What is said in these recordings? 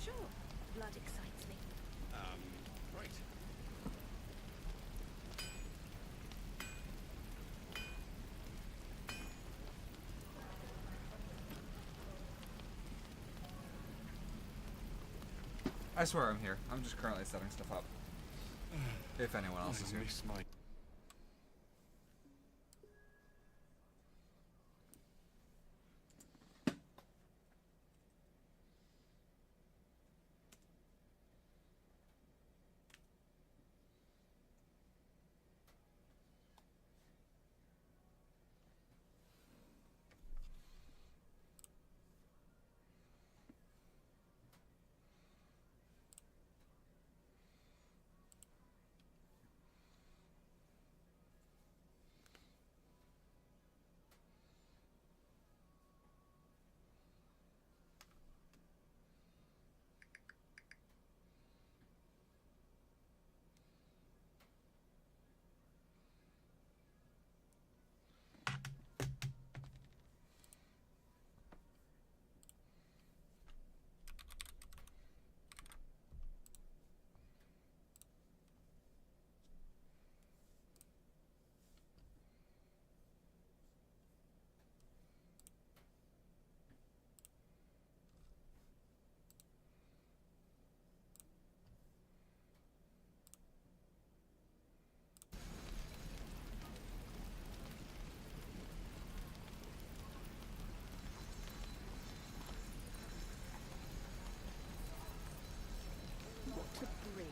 Sure. Blood excites me. Right. I swear I'm here. I'm just currently setting stuff up. If anyone else is here. Miss my... What to bring?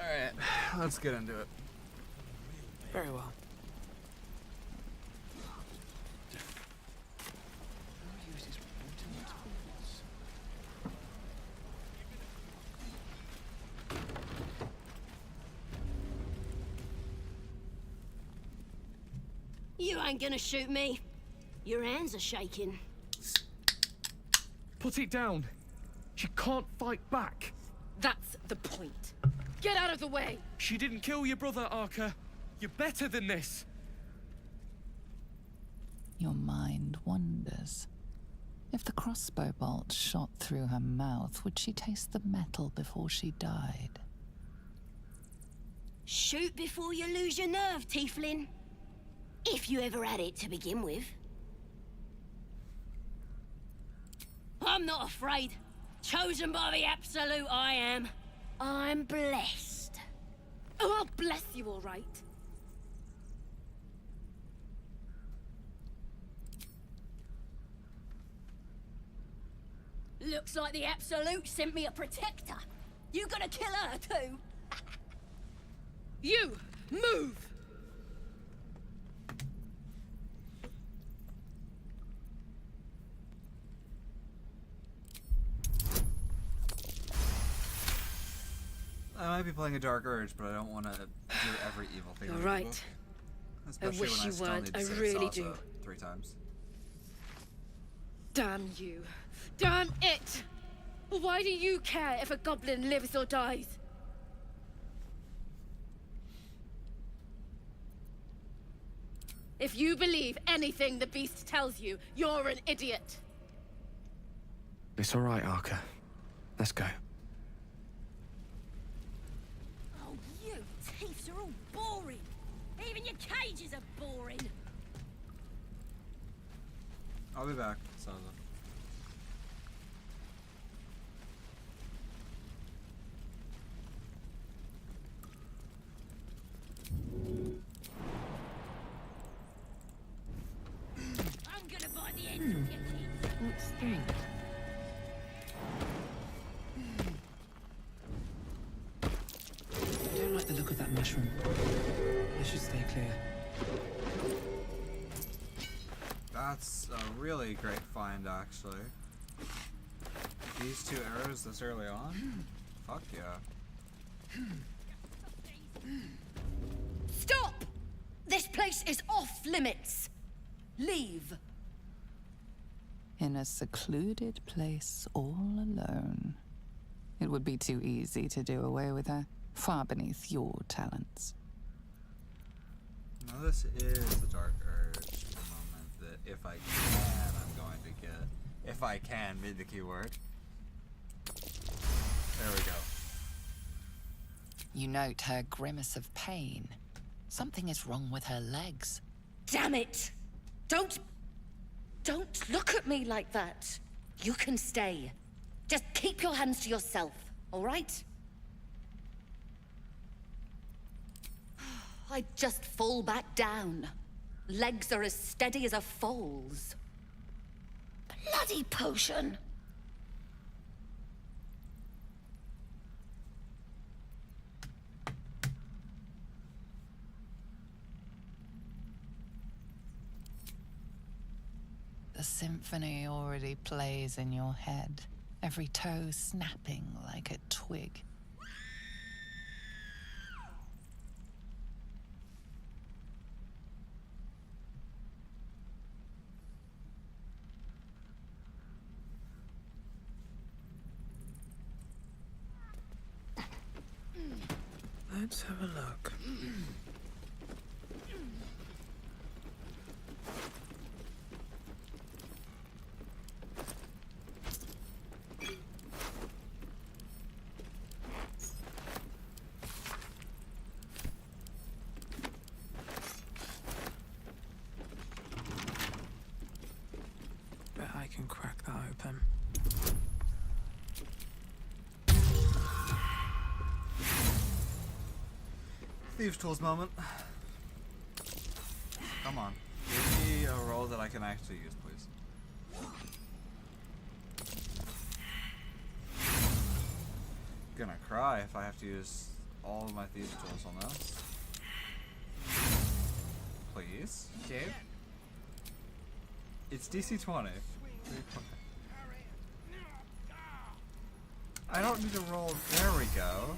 Alright, let's get into it. Very well. You ain't gonna shoot me. Your hands are shaking. Put it down. She can't fight back. That's the point. Get out of the way! She didn't kill your brother, Arca. You're better than this. Your mind wanders. If the crossbow bolt shot through her mouth, would she taste the metal before she died? Shoot before you lose your nerve, tiefling. If you ever had it to begin with. I'm not afraid. Chosen by the Absolute, I am. I'm blessed. Oh, I'll bless you, all right. Looks like the Absolute sent me a protector. You gonna kill her too? You, move! I might be playing a Dark Urge, but I don't want to do every evil thing. You're in the right. book. I Especially wish when you still weren't. need to I save really Sasa do. 3 times. Damn you. Damn it! Why do you care if a goblin lives or dies? If you believe anything the beast tells you, you're an idiot. It's all right, Arca. Let's go. Oh, you thieves are all boring. Even your cages are boring. I'll be back, Sasa. I'm gonna buy the end of your teeth. What's that? I don't like the look of that mushroom. I should stay clear. That's a really great find, actually. These 2 arrows this early on? Fuck yeah. Stop! This place is off limits. Leave. in a secluded place all alone. It would be too easy to do away with her, far beneath your talents. Now this is a dark urge at the moment that if I can, I'm going to get. If I can, mid the keyword. There we go. You note her grimace of pain. Something is wrong with her legs. Damn it! Don't look at me like that. You can stay. Just keep your hands to yourself, all right? I just fall back down. Legs are as steady as a foal's. Bloody potion! The symphony already plays in your head, every toe snapping like a twig. Let's have a look. Bet I can crack that open. Thieves' Tools moment. Come on. Give me a roll that I can actually use, please. Gonna cry if I have to use all of my Thieves' Tools on this. Please. Gabe? It's DC 20. I don't need to roll. There we go.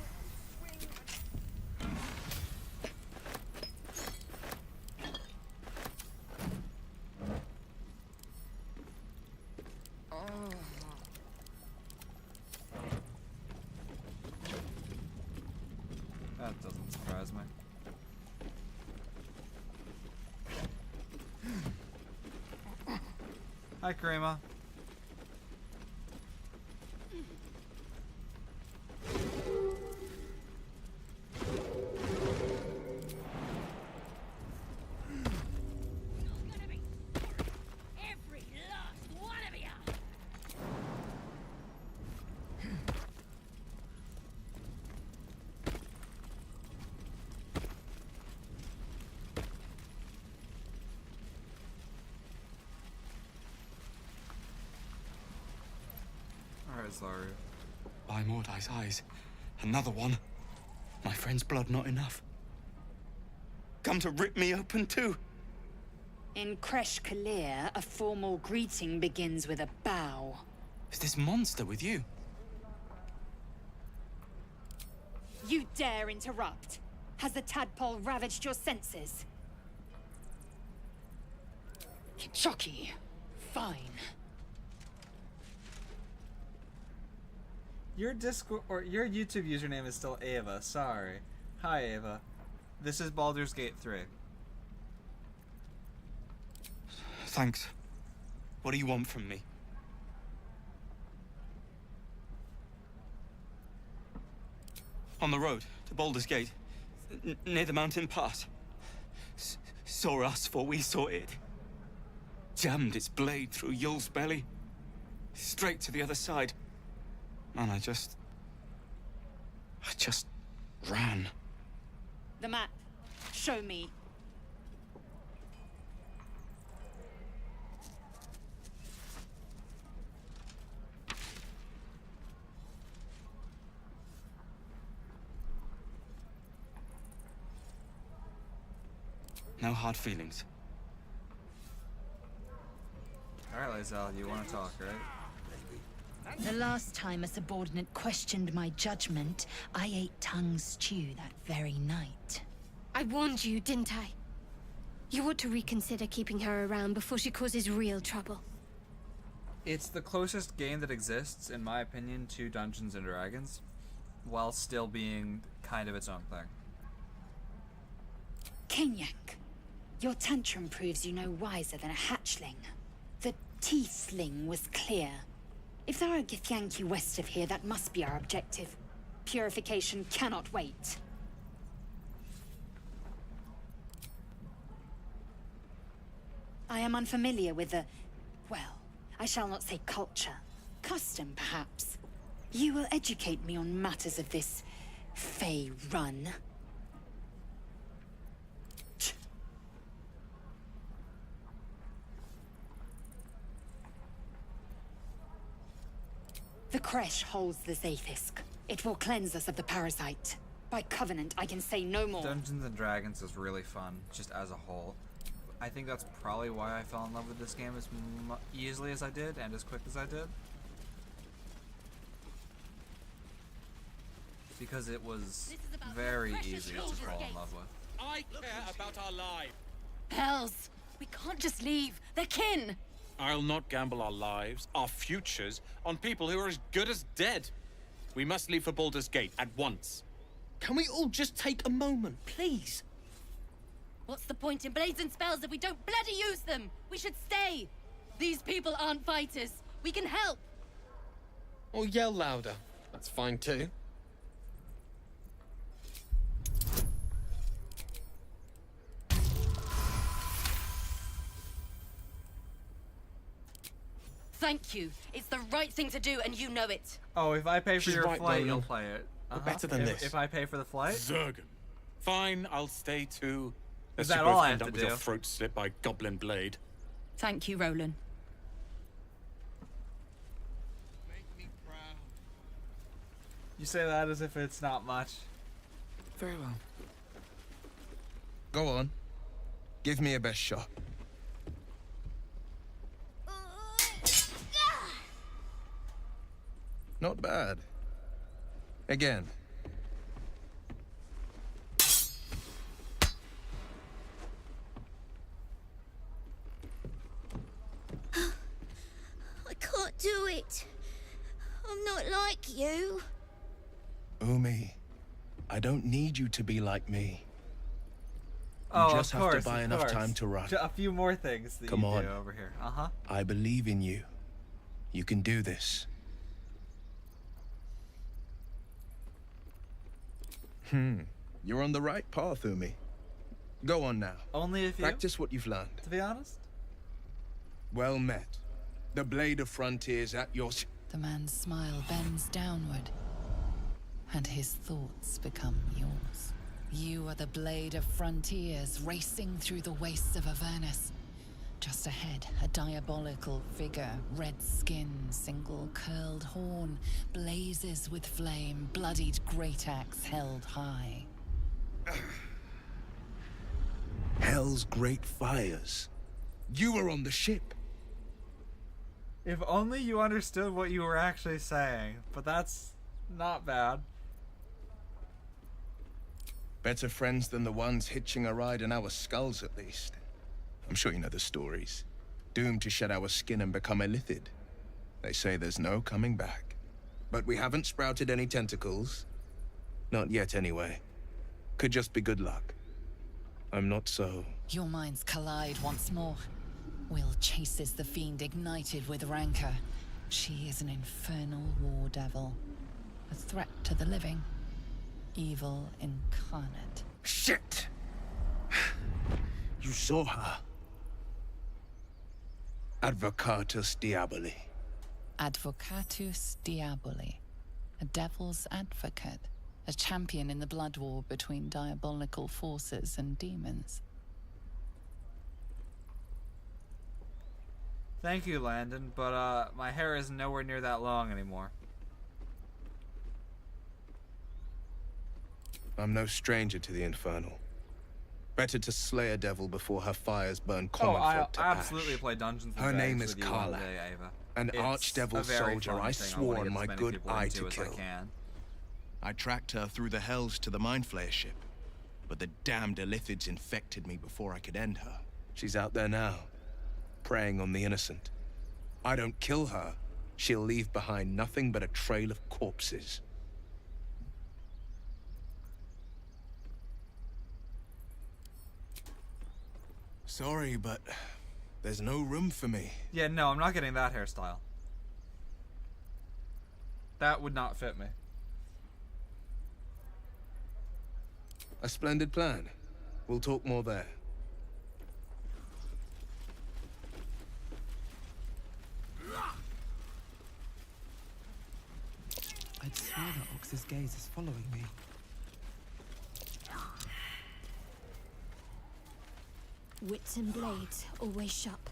That doesn't surprise me. Hi, Karima. Every last one of you! Alright, sorry. By Mordai's eyes, another one. My friend's blood not enough. Come to rip me open too. In Kresh Kalir, a formal greeting begins with a bow. Is this monster with you? You dare interrupt? Has the tadpole ravaged your senses? Chucky, fine. Your Discord or your YouTube username is still Ava. Sorry. Hi, Ava. This is Baldur's Gate 3. Thanks. What do you want from me? On the road to Baldur's Gate, near the mountain pass. Saw us, for we saw it. Jammed its blade through Yall's belly, straight to the other side. And I just ran. The map. Show me. No hard feelings. Alright, Lae'zel, you want to talk, right? The last time a subordinate questioned my judgment, I ate tongue stew that very night. I warned you, didn't I? You ought to reconsider keeping her around before she causes real trouble. It's the closest game that exists, in my opinion, to Dungeons and Dragons, while still being kind of its own thing. Kenyak, your tantrum proves you no wiser than a hatchling. The tiefling was clear. If there are Githyanki west of here, that must be our objective. Purification cannot wait. I am unfamiliar with the... well, I shall not say culture. Custom, perhaps. You will educate me on matters of this... Fey run. The creche holds the Zaithisk. It will cleanse us of the parasite. By covenant, I can say no more. Dungeons and Dragons is really fun, just as a whole. I think that's probably why I fell in love with this game as easily as I did, and as quick as I did. Because it was very easy to fall in love with. I care about our lives. Hells! We can't just leave. They're kin! I'll not gamble our lives, our futures, on people who are as good as dead. We must leave for Baldurs Gate at once. Can we all just take a moment, please? What's the point in blades and spells if we don't bloody use them? We should stay! These people aren't fighters. We can help! Or yell louder. That's fine too. Thank you. It's the right thing to do, and you know it. Oh, if I pay for She's your right, flight, Ronan. you'll play it. We're better than this. If I pay for the flight? Zergan. Fine, I'll stay too. Is Unless that you both all I end have up to with your do? throat slit by Goblin Blade. Thank you, Roland. Make me proud. You say that as if it's not much. Very well. Go on. Give me a best shot. Not bad. Again. I can't do it. I'm not like you. Umi, I don't need you to be like me. Oh, just of have course, to buy of enough course. time to run. A few more things that Come you on. do over here. Uh-huh. I believe in you. You can do this. You're on the right path, Umi. Go on now. Only if you, Practice what you've learned. to be honest. Well met. The Blade of Frontiers at your... The man's smile bends downward, and his thoughts become yours. You are the Blade of Frontiers racing through the wastes of Avernus. Just ahead, a diabolical figure, red skin, single curled horn, blazes with flame, bloodied great axe held high. Hell's great fires. You were on the ship. If only you understood what you were actually saying, but that's not bad. Better friends than the ones hitching a ride in our skulls, at least. I'm sure you know the stories. Doomed to shed our skin and become illithid. They say there's no coming back. But we haven't sprouted any tentacles. Not yet, anyway. Could just be good luck. I'm not so... Your minds collide once more. Will chases the fiend ignited with rancor. She is an infernal war devil. A threat to the living. Evil incarnate. Shit! You saw her. Advocatus Diaboli. Advocatus Diaboli. A devil's advocate. A champion in the blood war between diabolical forces and demons. Thank you, Landon, but my hair is nowhere near that long anymore. I'm no stranger to the Infernal. Better to slay a devil before her fires burn common folk to I absolutely ash. play Dungeons and Her Dragons name is with you one Karlach, day, Ava. an It's archdevil a very soldier fun I thing. swore wanna on get my as many good people eye into to as I kill. can. I tracked her through the hells to the Mind Flayer ship, but the damned illithids infected me before I could end her. She's out there now, preying on the innocent. I don't kill her, she'll leave behind nothing but a trail of corpses. Sorry, but there's no room for me. Yeah, no, I'm not getting that hairstyle. That would not fit me. A splendid plan. We'll talk more there. I'd swear that Ox's gaze is following me. Wits and blades, always sharp.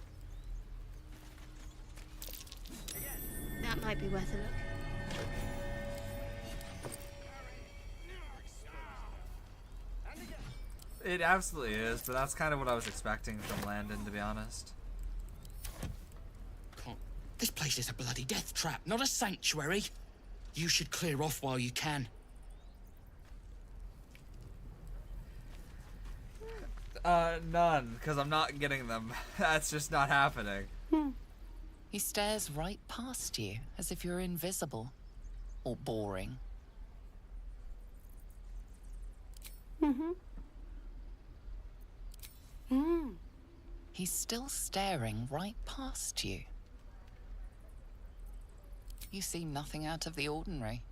That might be worth a look. It absolutely is, but that's kind of what I was expecting from Landon, to be honest. This place is a bloody death trap, not a sanctuary. You should clear off while you can. None, because I'm not getting them. That's just not happening. He stares right past you, as if you're invisible. Or boring. He's still staring right past you. You see nothing out of the ordinary.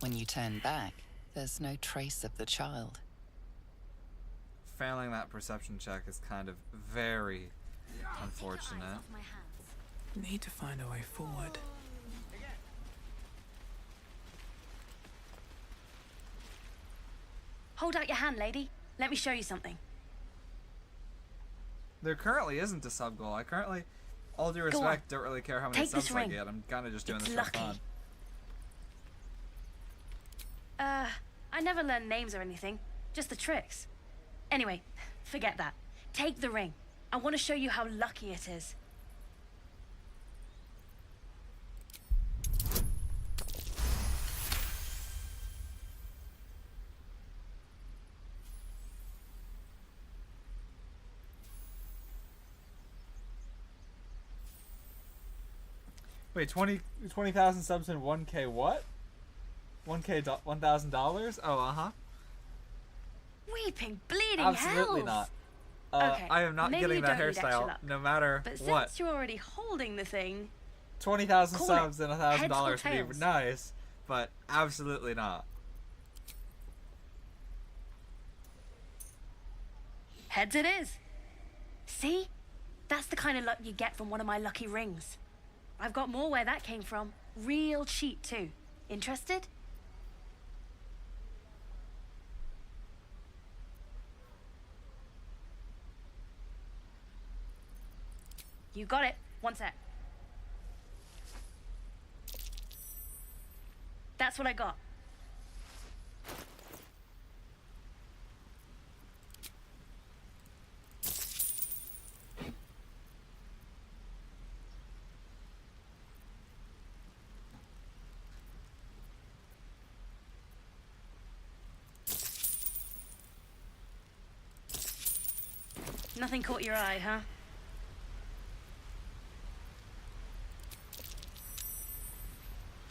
When you turn back, there's no trace of the child. Failing that perception check is kind of very unfortunate. Need to find a way forward. Hold out your hand, lady. Let me show you something. There currently isn't a sub goal. I currently, all due respect, don't really care how many Take this subs I ring. get. I'm kind of just doing It's this lucky. for fun. I never learned names or anything. Just the tricks. Anyway, forget that. Take the ring. I want to show you how lucky it is. Wait, 20,000 subs and 1K what? $1,000? Oh, uh-huh. Weeping, bleeding Absolutely hells. not. Okay, I am not maybe getting you that don't need extra hairstyle, luck. no matter But what. since you're already holding the thing, 20,000 call subs it and heads or $1,000 would be tails. nice, but absolutely not. heads it is. See? That's the kind of luck you get from one of my lucky rings. I've got more where that came from. Real cheap, too. Interested? You got it. One sec. That's what I got. Nothing caught your eye, huh?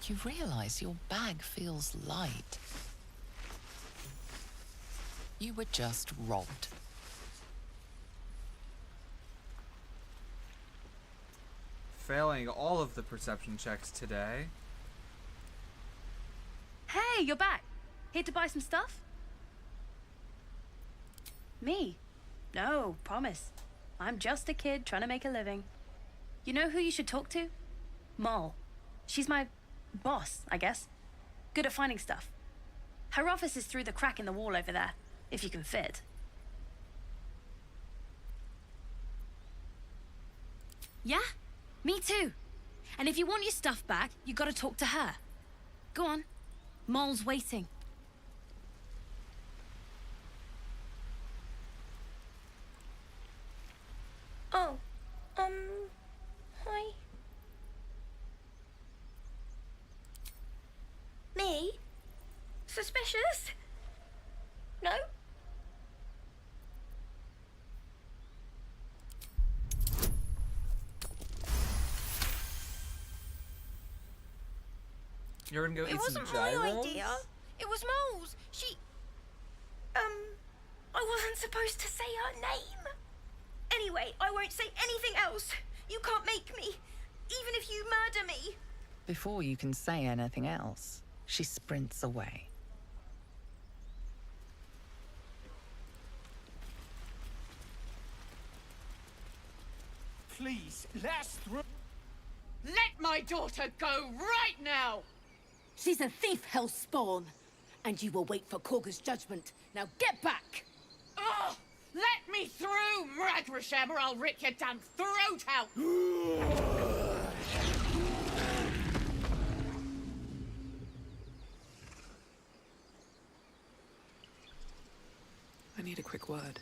You realize your bag feels light. You were just robbed. Failing all of the perception checks today. Hey, you're back. Here to buy some stuff? Me? No, promise. I'm just a kid trying to make a living. You know who you should talk to? Moll. She's my boss, I guess. Good at finding stuff. Her office is through the crack in the wall over there, if you can fit. Yeah? Me too. And if you want your stuff back, you gotta talk to her. Go on. Moll's waiting. Oh, hi. Me? Suspicious? No? You're gonna go It eat some wasn't my gyros? idea. It was Mole's. I wasn't supposed to say her name. Anyway, I won't say anything else. You can't make me, even if you murder me. Before you can say anything else, she sprints away. Please, last through. Let my daughter go right now! She's a thief, hellspawn. And you will wait for Korga's judgment. Now get back! Oh, let me through, Matriarch, or I'll rip your damn throat out! I need a quick word.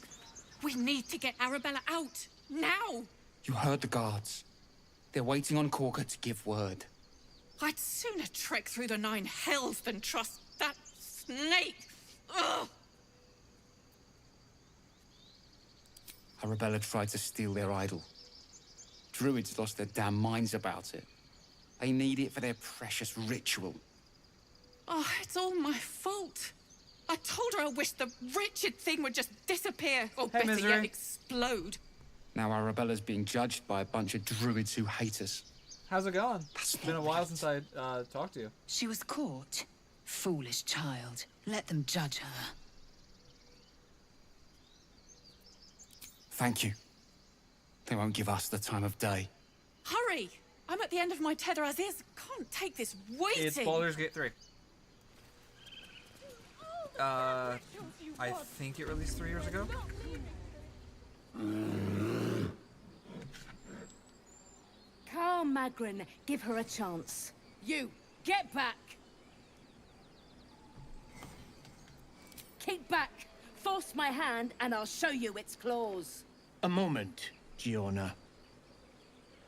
We need to get Arabella out, now! You heard the guards. They're waiting on Korga to give word. I'd sooner trek through the 9 hells than trust that snake! Ugh! Arabella tried to steal their idol. Druids lost their damn minds about it. They need it for their precious ritual. Oh, it's all my fault. I told her I wished the wretched thing would just disappear, or Hey, better Misery. yet, explode. Now Arabella's being judged by a bunch of druids who hate us. How's it going? It's been a while since I talked to you. She was caught. Foolish child. Let them judge her. Thank you. They won't give us the time of day. Hurry! I'm at the end of my tether as is. Can't take this waiting. It's Baldur's Gate 3. I think it released 3 years ago. Carl Magrin, give her a chance. You, get back! Keep back! Force my hand and I'll show you its claws. A moment, Giona.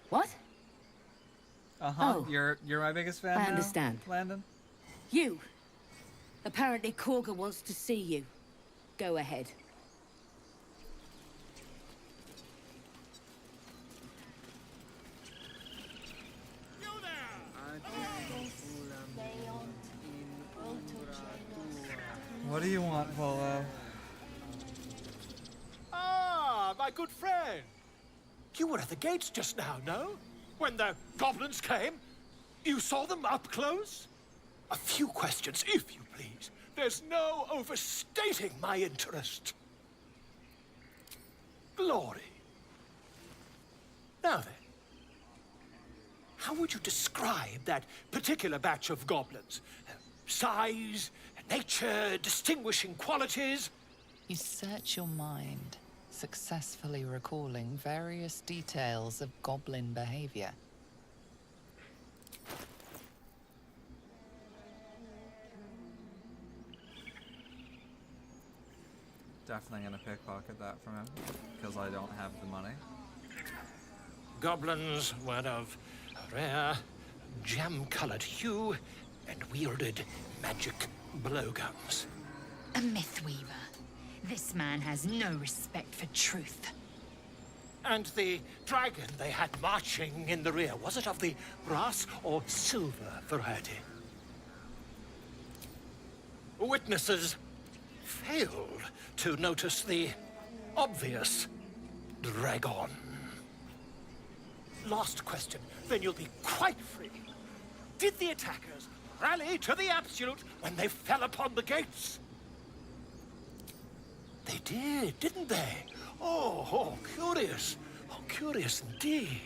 What? Uh-huh. Oh. You're my biggest fan I now, understand. Landon? You. Apparently Korga wants to see you. Go ahead. What do you want, Volo? Ah, my good friend. You were at the gates just now, no? When the goblins came? You saw them up close? A few questions, if you please. There's no overstating my interest. Glory. Now then, how would you describe that particular batch of goblins? Size, nature, distinguishing qualities? You search your mind, successfully recalling various details of goblin behavior. Definitely gonna pickpocket that from him, because I don't have the money. Goblins were of rare, jam-colored hue and wielded magic blowguns. A mythweaver. This man has no respect for truth. And the dragon they had marching in the rear, was it of the brass or silver variety? Witnesses failed to notice the obvious dragon. Last question, then you'll be quite free. Did the attackers rally to the absolute when they fell upon the gates? They did, didn't they? Oh, curious. Oh, curious indeed.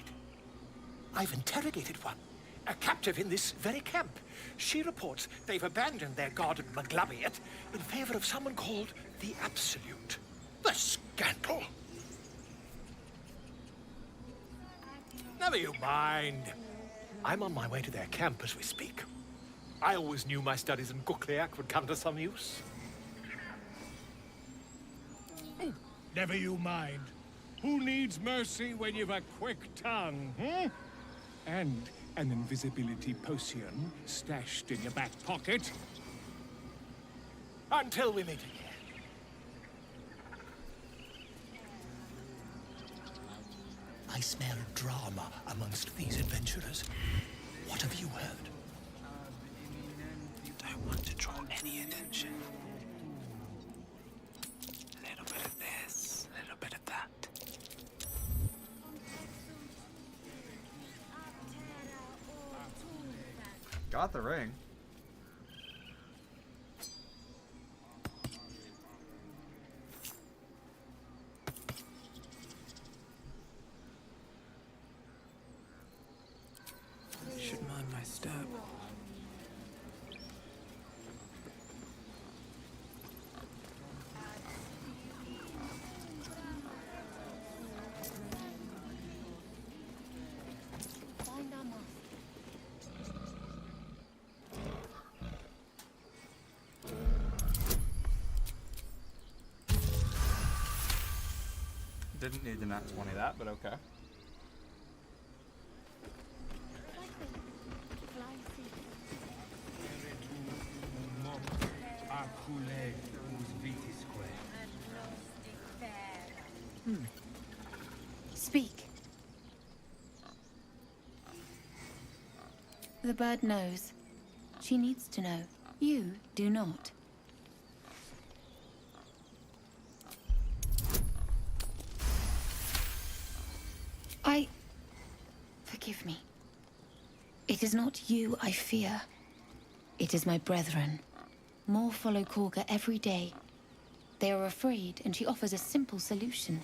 I've interrogated one, a captive in this very camp. She reports they've abandoned their god Maglabiet in favor of someone called the Absolute. The scandal! Never you mind. I'm on my way to their camp as we speak. I always knew my studies in Gukliak would come to some use. Never you mind. Who needs mercy when you've a quick tongue, hmm? And an invisibility potion stashed in your back pocket. Until we meet again. I smell drama amongst these adventurers. What have you heard? want to draw any attention. A little bit of this, a little bit of that. Got the ring. Should mind my step. Find our master. Didn't need the nat 20 that, but okay. Speak. The bird knows. She needs to know. You do not. Forgive me. It is not you I fear. It is my brethren. More follow Korga every day. They are afraid, and she offers a simple solution.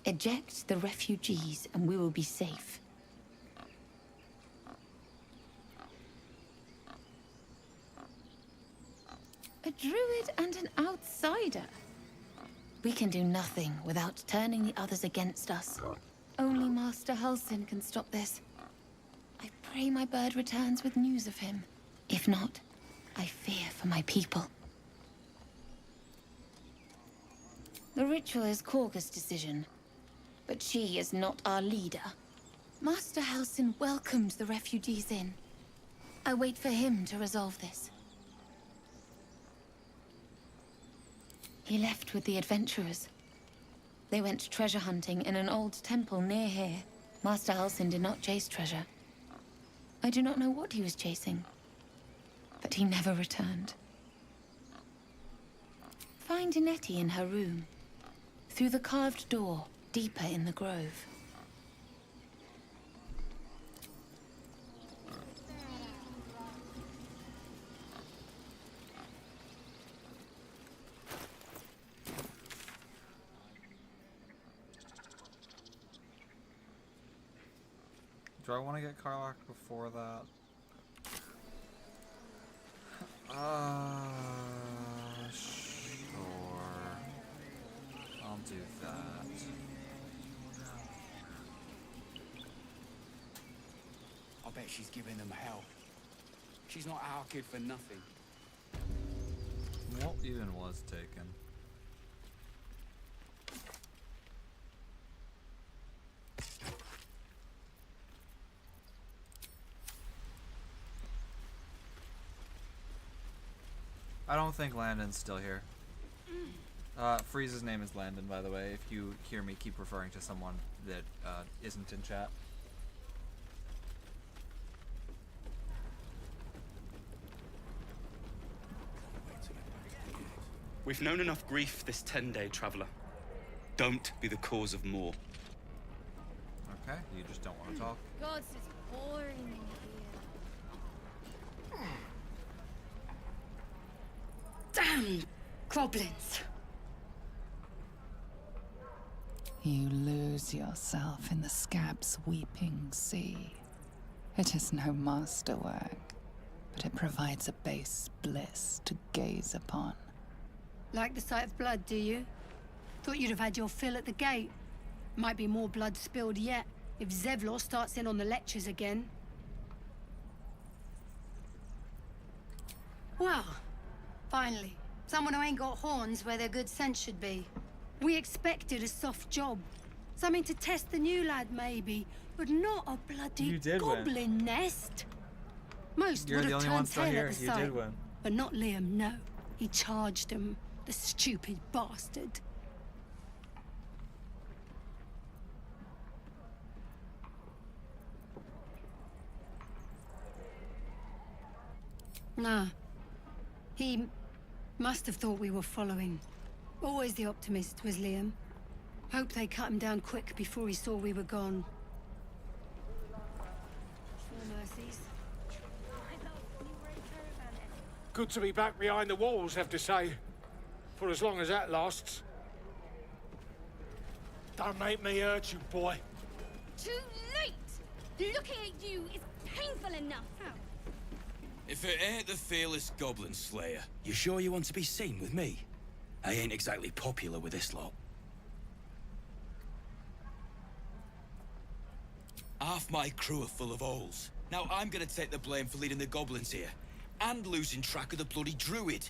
Eject the refugees, and we will be safe. A druid and an outsider. We can do nothing without turning the others against us. Only Master Halsin can stop this. I pray my bird returns with news of him. If not, I fear for my people. The ritual is Korga's decision, but she is not our leader. Master Halsin welcomed the refugees in. I wait for him to resolve this. He left with the adventurers. They went treasure hunting in an old temple near here. Master Halsin did not chase treasure. I do not know what he was chasing, but he never returned. Find Nettie in her room, through the carved door, deeper in the grove. Do I want to get Karlach before that? Sure. I'll do that. I bet she's giving them hell. She's not our kid for nothing. What even was taken? I don't think Landon's still here. Freeze's name is Landon, by the way, if you hear me keep referring to someone that isn't in chat. We've known enough grief this 10-day traveler. Don't be the cause of more. Okay, you just don't want to talk. God, it's boring in here. Damn goblins! You lose yourself in the scab's weeping sea. It is no masterwork, but it provides a base bliss to gaze upon. Like the sight of blood, do you? Thought you'd have had your fill at the gate. Might be more blood spilled yet, if Zevlor starts in on the lectures again. Well, finally. Someone who ain't got horns where their good sense should be. We expected a soft job. Something to test the new lad, maybe. But not a bloody goblin nest. Most You're would the have only one turned still tail here. at the You sight. did win. But not Liam, no. He charged him, the stupid bastard. Nah. He must have thought we were following. Always the optimist was Liam. Hope they cut him down quick before he saw we were gone. No mercies. Good to be back behind the walls, have to say. For as long as that lasts. Don't make me hurt you, boy. Too late! Looking at you is painful enough. If it ain't the fearless Goblin Slayer, you sure you want to be seen with me? I ain't exactly popular with this lot. Half my crew are full of holes. Now I'm gonna take the blame for leading the goblins here, and losing track of the bloody druid.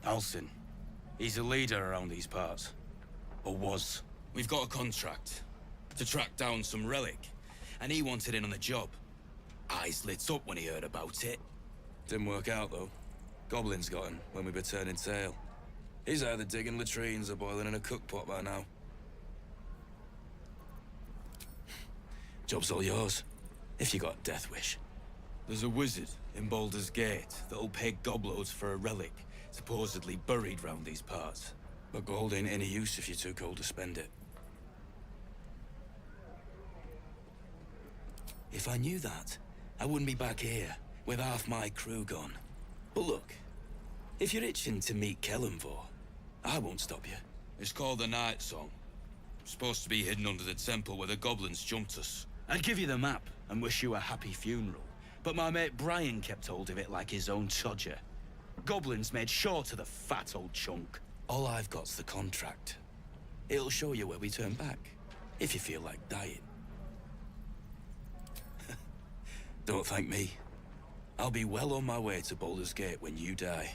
Halsin. He's a leader around these parts. Or was. We've got a contract to track down some relic, and he wanted in on the job. Eyes lit up when he heard about it. Didn't work out, though. Goblins got him when we were turning tail. He's either digging latrines or boiling in a cookpot by now. Job's all yours, if you got a death wish. There's a wizard in Baldurs Gate that'll pay gobloads for a relic, supposedly buried round these parts. But gold ain't any use if you're too cold to spend it. If I knew that, I wouldn't be back here, with half my crew gone. But look, if you're itching to meet Kellenvor, I won't stop you. It's called the Nightsong. Supposed to be hidden under the temple where the goblins jumped us. I'd give you the map and wish you a happy funeral, but my mate Brian kept hold of it like his own todger. Goblins made sure to the fat old chunk. All I've got's the contract. It'll show you where we turn back, if you feel like dying. Don't thank me. I'll be well on my way to Baldurs Gate when you die.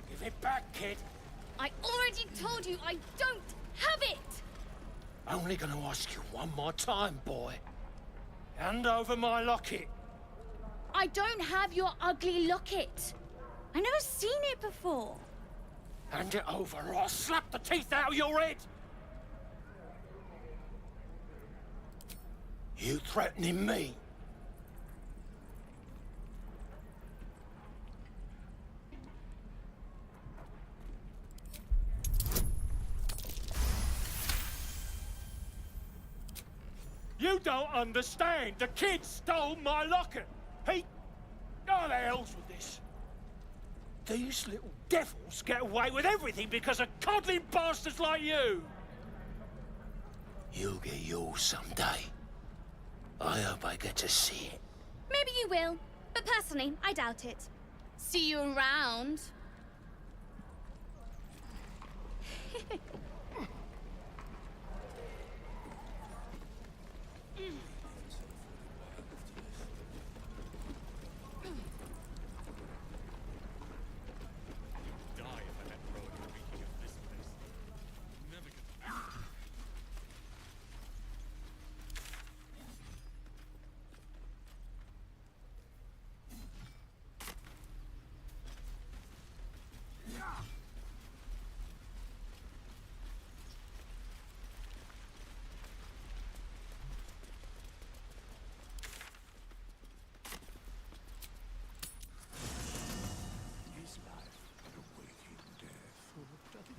Give it back, kid. I already told you I don't have it! Only gonna ask you one more time, boy. Hand over my locket. I don't have your ugly locket. I've never seen it before. Hand it over or I'll slap the teeth out of your head. You threatening me? You don't understand. The kid stole my locket. He... Oh, the hell's with this? These little devils get away with everything because of coddling bastards like you. You'll get yours someday. I hope I get to see it. Maybe you will, but personally, I doubt it. See you around.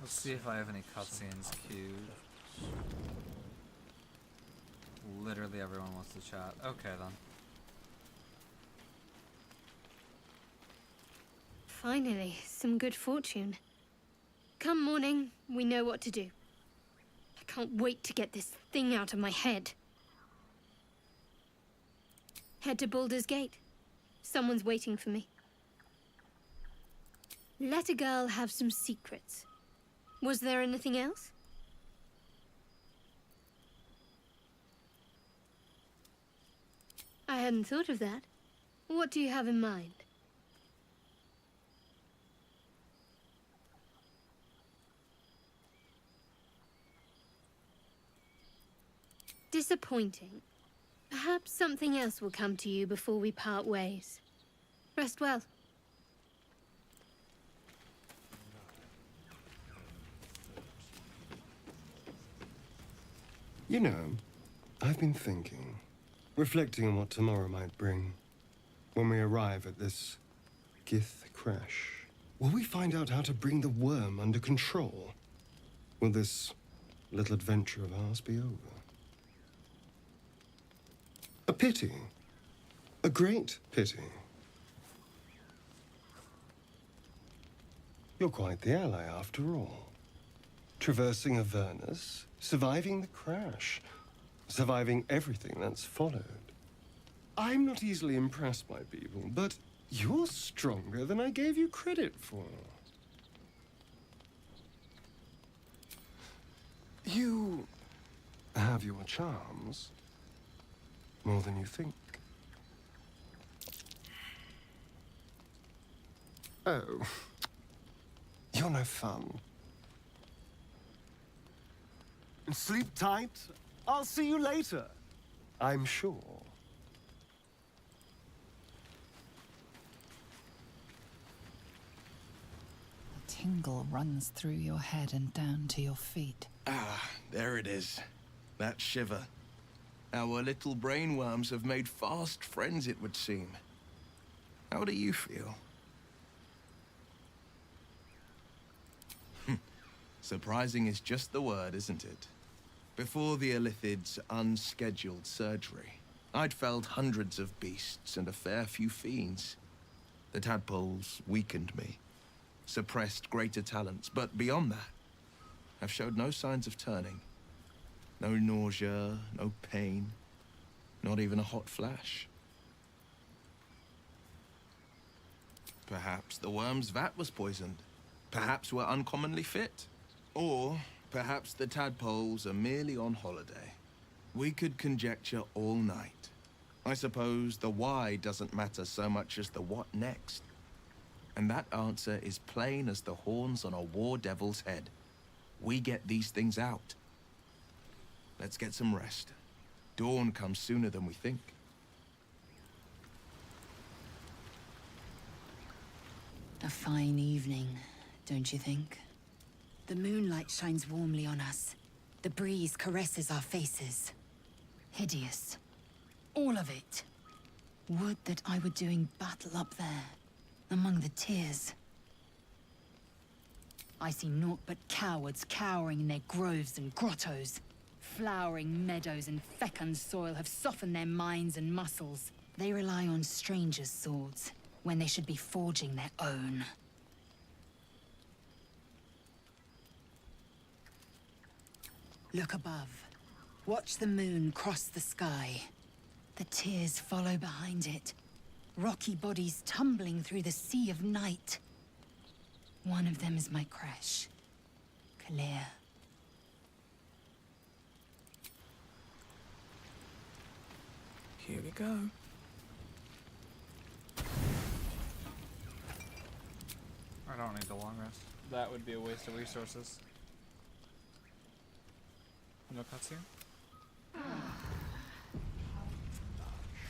Let's see if I have any cutscenes queued. Literally everyone wants to chat. Okay then. Finally, some good fortune. Come morning, we know what to do. I can't wait to get this thing out of my head. Head to Baldur's Gate. Someone's waiting for me. Let a girl have some secrets. Was there anything else? I hadn't thought of that. What do you have in mind? Disappointing. Perhaps something else will come to you before we part ways. Rest well. You know, I've been thinking, reflecting on what tomorrow might bring. When we arrive at this Gith crash, will we find out how to bring the worm under control? Will this little adventure of ours be over? A pity. A great pity. You're quite the ally after all. Traversing Avernus, surviving the crash, surviving everything that's followed. I'm not easily impressed by people, but you're stronger than I gave you credit for. You have your charms, more than you think. Oh, you're no fun. Sleep tight. I'll see you later. I'm sure. A tingle runs through your head and down to your feet. Ah, there it is. That shiver. Our little brainworms have made fast friends, it would seem. How do you feel? Surprising is just the word, isn't it? Before the Illithid's unscheduled surgery, I'd felled hundreds of beasts and a fair few fiends. The tadpoles weakened me, suppressed greater talents, but beyond that, I've showed no signs of turning. No nausea, no pain, not even a hot flash. Perhaps the worm's vat was poisoned. Perhaps we're uncommonly fit. Or perhaps the tadpoles are merely on holiday. We could conjecture all night. I suppose the why doesn't matter so much as the what next. And that answer is plain as the horns on a war devil's head. We get these things out. Let's get some rest. Dawn comes sooner than we think. A fine evening, don't you think? The moonlight shines warmly on us. The breeze caresses our faces. Hideous. All of it. Would that I were doing battle up there, among the tears. I see naught but cowards cowering in their groves and grottos. Flowering meadows and fecund soil have softened their minds and muscles. They rely on strangers' swords, when they should be forging their own. Look above. Watch the moon cross the sky. The tears follow behind it. Rocky bodies tumbling through the sea of night. One of them is my crash. Clear. Here we go. I don't need the long rest. That would be a waste of resources. No cutscene?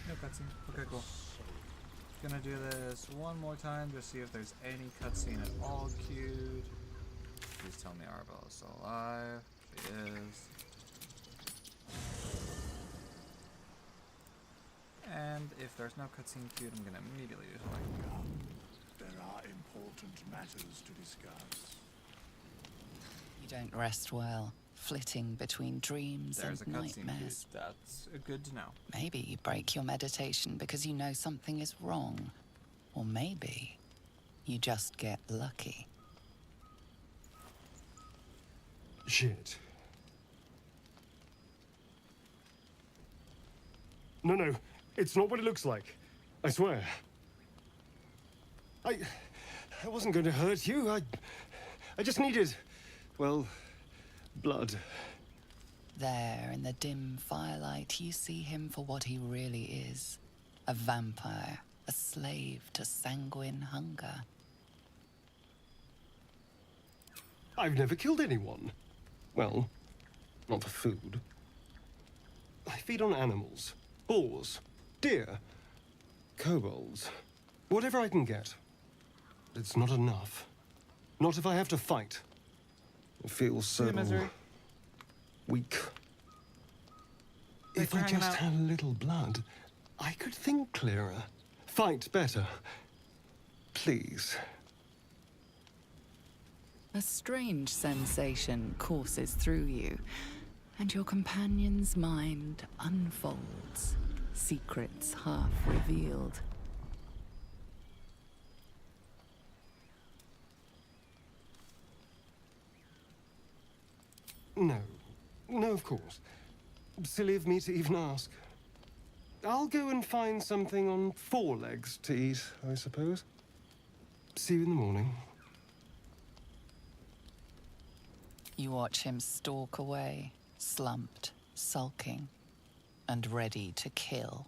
No cutscene. Okay, cool. Gonna do this one more time to see if there's any cutscene at all queued. Please tell me Arabelle is still alive. She is. And if there's no cutscene queued, I'm gonna immediately do something. There are important matters to discuss. You don't rest well, flitting between dreams There's a and cutscene queued. nightmares. That's good to know. Maybe you break your meditation because you know something is wrong. Or maybe you just get lucky. Shit. No, it's not what it looks like. I swear. I wasn't going to hurt you. I just needed, well, blood. There, in the dim firelight, you see him for what he really is. A vampire, a slave to sanguine hunger. I've never killed anyone. Well, not for food. I feed on animals. Boars. Deer. Kobolds. Whatever I can get. It's not enough. Not if I have to fight. It feels so... weak. If I just had a little blood, I could think clearer, fight better. Please. A strange sensation courses through you, and your companion's mind unfolds, secrets half revealed. No. No, of course. Silly of me to even ask. I'll go and find something on 4 legs to eat, I suppose. See you in the morning. You watch him stalk away, slumped, sulking, and ready to kill.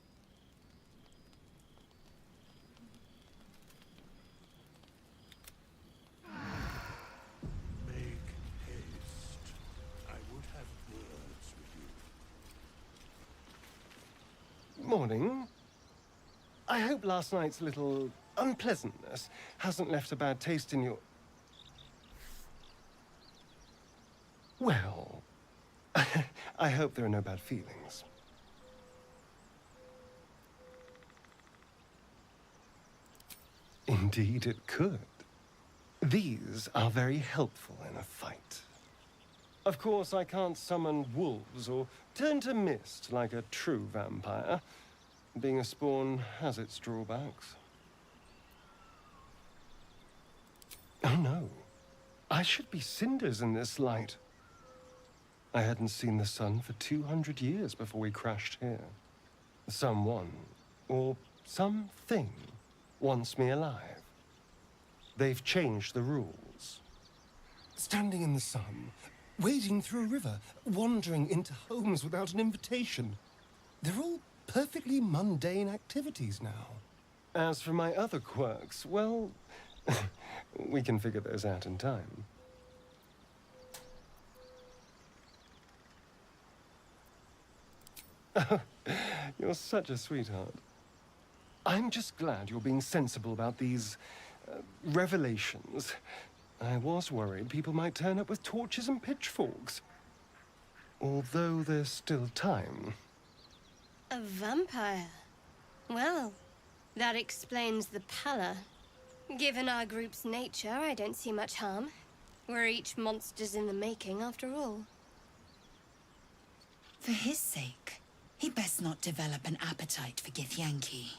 Make haste. I would have words with you. Morning. I hope last night's little unpleasantness hasn't left a bad taste in your... Well, I hope there are no bad feelings. Indeed it could. These are very helpful in a fight. Of course, I can't summon wolves or turn to mist like a true vampire. Being a spawn has its drawbacks. Oh no. I should be cinders in this light. I hadn't seen the sun for 200 years before we crashed here. Someone, or something, wants me alive. They've changed the rules. Standing in the sun, wading through a river, wandering into homes without an invitation. They're all perfectly mundane activities now. As for my other quirks, well, we can figure those out in time. Oh, you're such a sweetheart. I'm just glad you're being sensible about these revelations. I was worried people might turn up with torches and pitchforks. Although there's still time. A vampire? Well, that explains the pallor. Given our group's nature, I don't see much harm. We're each monsters in the making, after all. For his sake, he best not develop an appetite for Githyanki.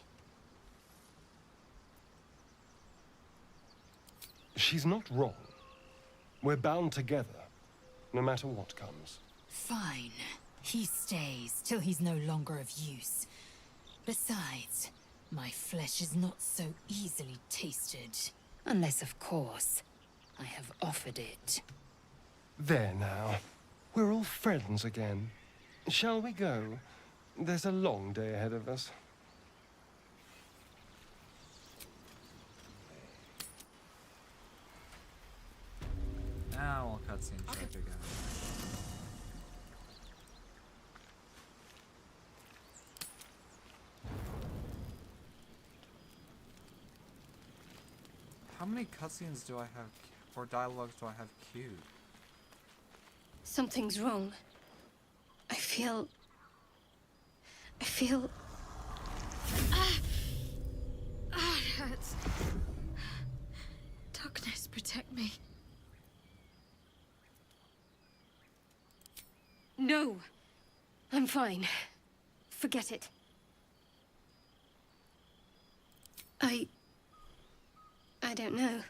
She's not wrong. We're bound together, no matter what comes. Fine. He stays till he's no longer of use. Besides, my flesh is not so easily tasted. Unless, of course, I have offered it. There now. We're all friends again. Shall we go? There's a long day ahead of us. Now all cutscenes start to go. How many cutscenes do I have, or dialogues do I have queued? Something's wrong. I feel... It hurts. Darkness, protect me. No! I'm fine. Forget it. I don't know.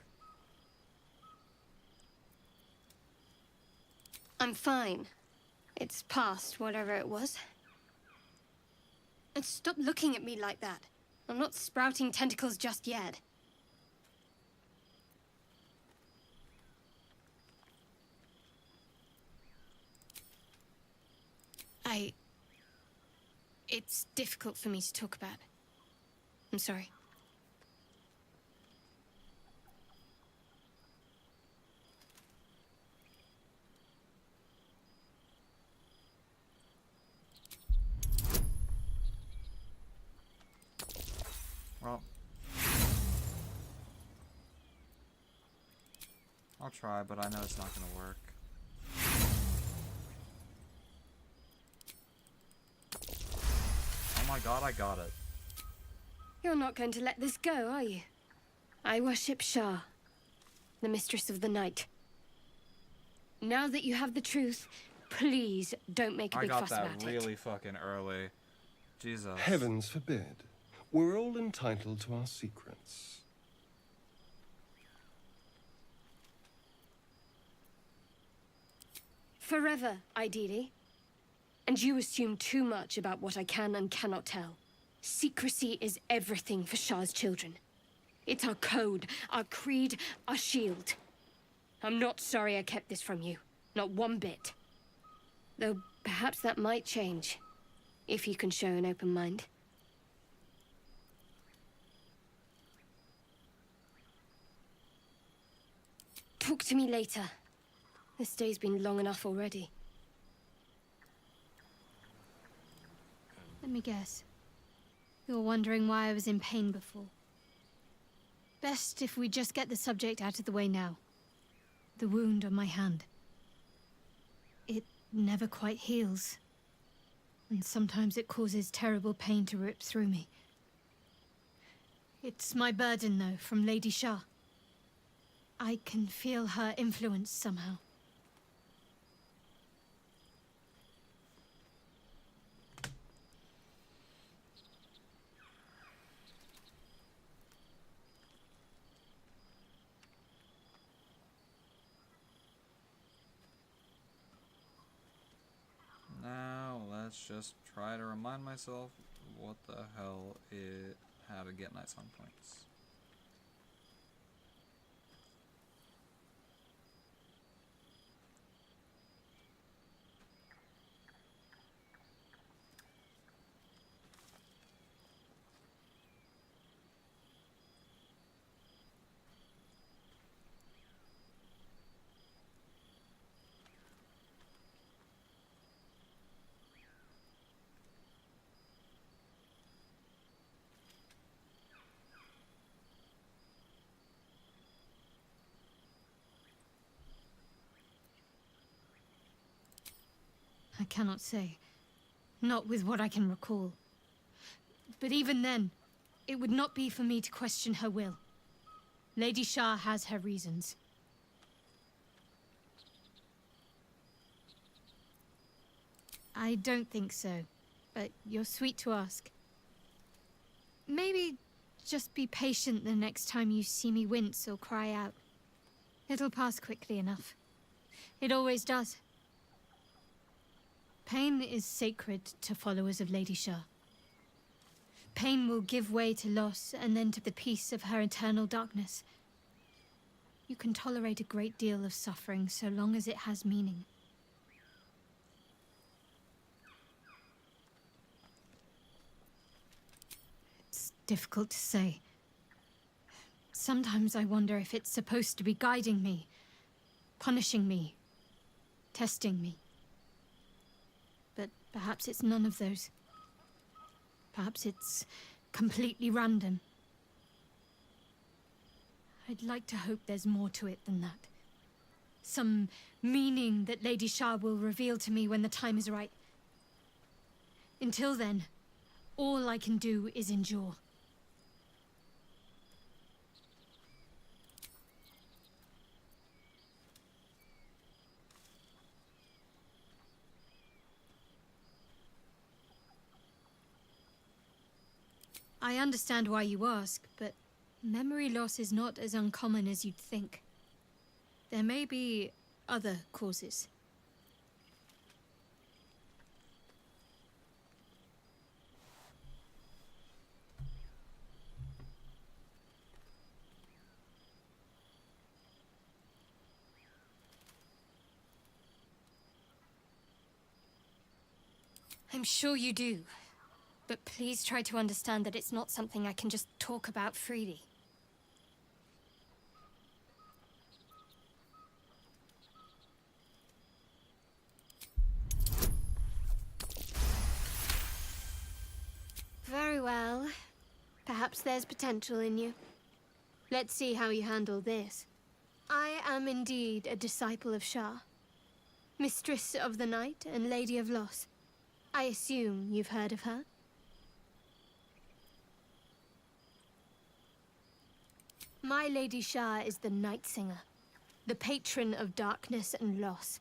I'm fine. It's past whatever it was. And stop looking at me like that. I'm not sprouting tentacles just yet. It's difficult for me to talk about. I'm sorry. Well, I'll try, but I know it's not gonna work. my god, I got it. You're not going to let this go, are you? I worship Shah, the mistress of the night. Now that you have the truth, please don't make a big fuss about it. I got that really fucking early. Jesus. Heavens forbid. We're all entitled to our secrets. Forever, ideally. And you assume too much about what I can and cannot tell. Secrecy is everything for Shah's children. It's our code, our creed, our shield. I'm not sorry I kept this from you. Not one bit. Though perhaps that might change, if you can show an open mind. Talk to me later. This day's been long enough already. Let me guess. You're wondering why I was in pain before. Best if we just get the subject out of the way now. The wound on my hand. It never quite heals. And sometimes it causes terrible pain to rip through me. It's my burden, though, from Lady Shah. I can feel her influence somehow. Now, let's just try to remind myself what the hell how to get nightsong points. I cannot say. Not with what I can recall. But even then, it would not be for me to question her will. Lady Shah has her reasons. I don't think so, but you're sweet to ask. Maybe just be patient the next time you see me wince or cry out. It'll pass quickly enough. It always does. Pain is sacred to followers of Lady Shah. Pain will give way to loss and then to the peace of her eternal darkness. You can tolerate a great deal of suffering so long as it has meaning. It's difficult to say. Sometimes I wonder if it's supposed to be guiding me, punishing me, testing me. But perhaps it's none of those. Perhaps it's completely random. I'd like to hope there's more to it than that. Some meaning that Lady Shah will reveal to me when the time is right. Until then, all I can do is endure. I understand why you ask, but memory loss is not as uncommon as you'd think. There may be other causes. I'm sure you do. But please try to understand that it's not something I can just talk about freely. Very well. Perhaps there's potential in you. Let's see how you handle this. I am indeed a disciple of Shah, Mistress of the Night and Lady of Loss. I assume you've heard of her? My Lady Shah is the Night Singer, the patron of darkness and loss.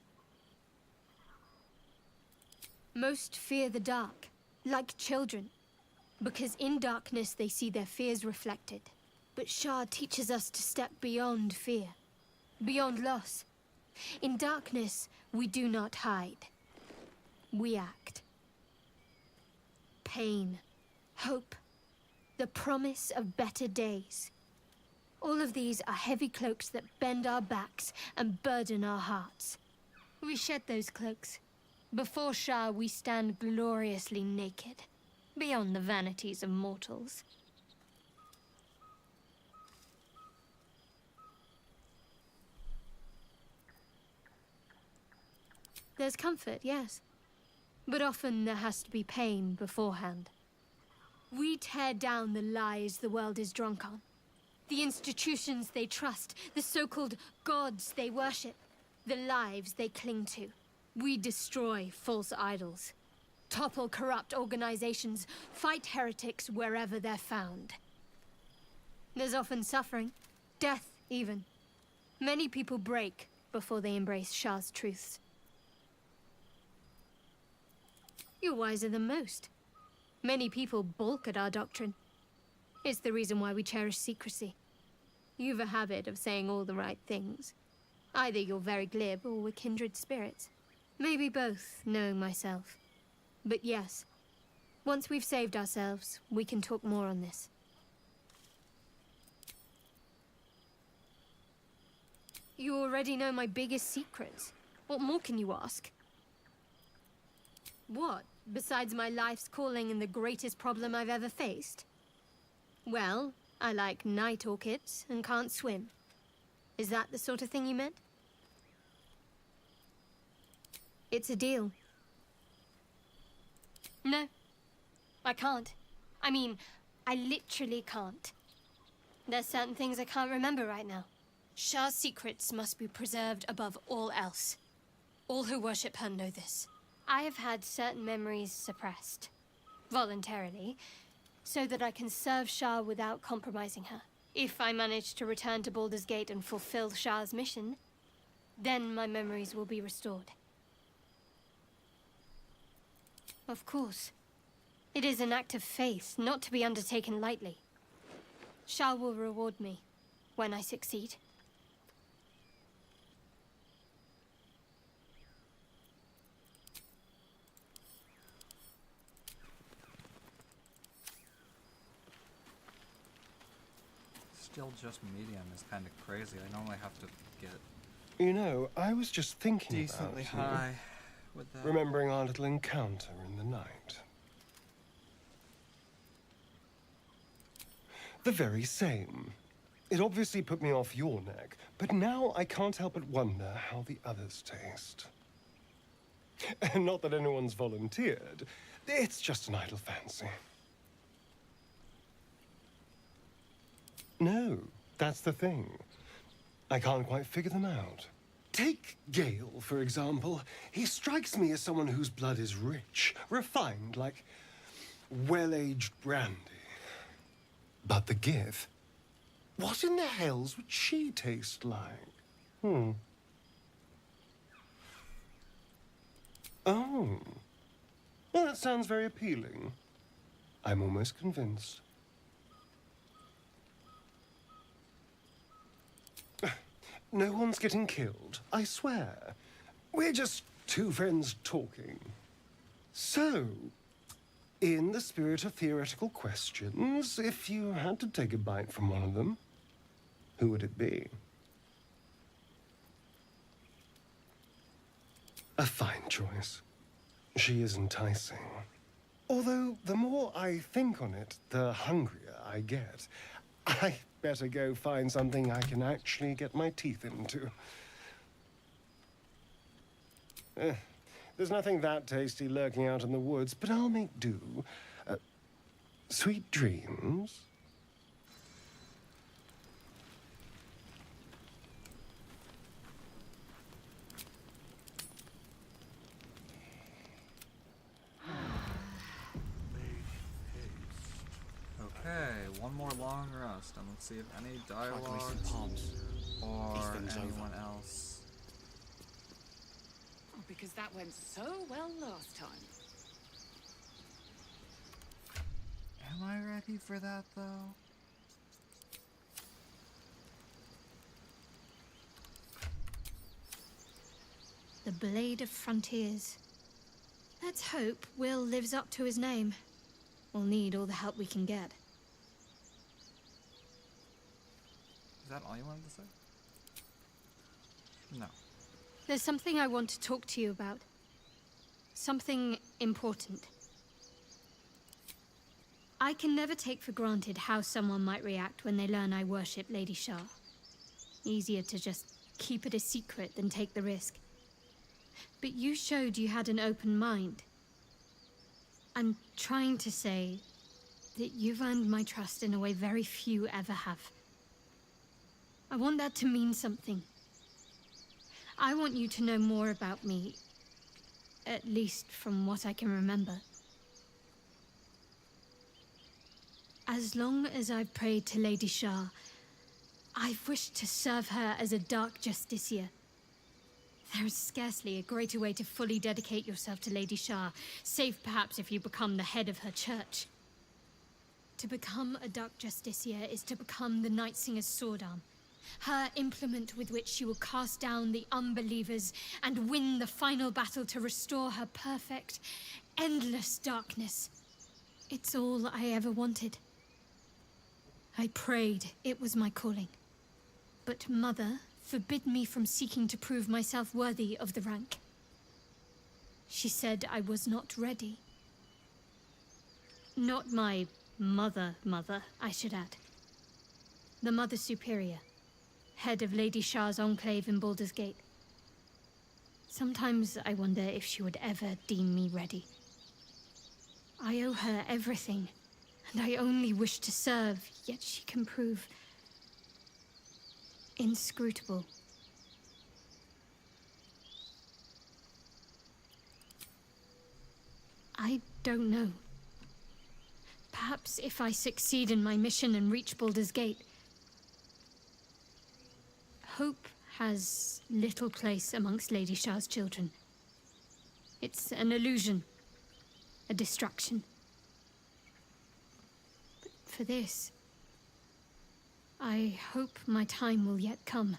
Most fear the dark, like children, because in darkness they see their fears reflected. But Shah teaches us to step beyond fear, beyond loss. In darkness, we do not hide. We act. Pain, hope, the promise of better days. All of these are heavy cloaks that bend our backs and burden our hearts. We shed those cloaks. Before Shah, we stand gloriously naked, beyond the vanities of mortals. There's comfort, yes. But often there has to be pain beforehand. We tear down the lies the world is drunk on. The institutions they trust, the so-called gods they worship, the lives they cling to. We destroy false idols, topple corrupt organizations, fight heretics wherever they're found. There's often suffering, death even. Many people break before they embrace Shah's truths. You're wiser than most. Many people balk at our doctrine. It's the reason why we cherish secrecy. You've a habit of saying all the right things. Either you're very glib or we're kindred spirits. Maybe both, knowing myself. But yes, once we've saved ourselves, we can talk more on this. You already know my biggest secrets. What more can you ask? What, besides my life's calling and the greatest problem I've ever faced? Well, I like night orchids and can't swim. Is that the sort of thing you meant? It's a deal. No, I can't. I mean, I literally can't. There's certain things I can't remember right now. Shah's secrets must be preserved above all else. All who worship her know this. I have had certain memories suppressed, voluntarily, so that I can serve Shah without compromising her. If I manage to return to Baldurs Gate and fulfill Shah's mission, then my memories will be restored. Of course. It is an act of faith, not to be undertaken lightly. Shah will reward me when I succeed. Still just medium is kind of crazy. I normally have to get... You know, I was just thinking decently about high with that. Remembering our little encounter in the night. The very same. It obviously put me off your neck, but now I can't help but wonder how the others taste. Not that anyone's volunteered. It's just an idle fancy. No, that's the thing. I can't quite figure them out. Take Gale, for example. He strikes me as someone whose blood is rich, refined, like well-aged brandy. But the Gith, what in the hells would she taste like? Oh. Well, that sounds very appealing. I'm almost convinced. No one's getting killed, I swear. We're just two friends talking. So, in the spirit of theoretical questions, if you had to take a bite from one of them, who would it be? A fine choice. She is enticing. Although, the more I think on it, the hungrier I get. I better go find something I can actually get my teeth into. There's nothing that tasty lurking out in the woods, but I'll make do. Sweet dreams. Okay, one more long rest, and let's see if any dialogue or anyone else. Oh, because that went so well last time. Am I ready for that, though? The Blade of Frontiers. Let's hope Will lives up to his name. We'll need all the help we can get. Is that all you wanted to say? No. There's something I want to talk to you about. Something important. I can never take for granted how someone might react when they learn I worship Lady Shar. Easier to just keep it a secret than take the risk. But you showed you had an open mind. I'm trying to say that you've earned my trust in a way very few ever have. I want that to mean something. I want you to know more about me, at least from what I can remember. As long as I've prayed to Lady Shar, I've wished to serve her as a Dark Justiciar. There is scarcely a greater way to fully dedicate yourself to Lady Shar, save perhaps if you become the head of her church. To become a Dark Justiciar is to become the Night Singer's sword arm, her implement with which she will cast down the unbelievers and win the final battle to restore her perfect, endless darkness. It's all I ever wanted. I prayed it was my calling. But Mother forbid me from seeking to prove myself worthy of the rank. She said I was not ready. Not my mother, I should add. The Mother Superior, head of Lady Shar's enclave in Baldurs Gate. Sometimes I wonder if she would ever deem me ready. I owe her everything, and I only wish to serve, yet she can prove inscrutable. I don't know. Perhaps if I succeed in my mission and reach Baldur's Gate. Hope has little place amongst Lady Shar's children. It's an illusion, a distraction. But for this, I hope my time will yet come.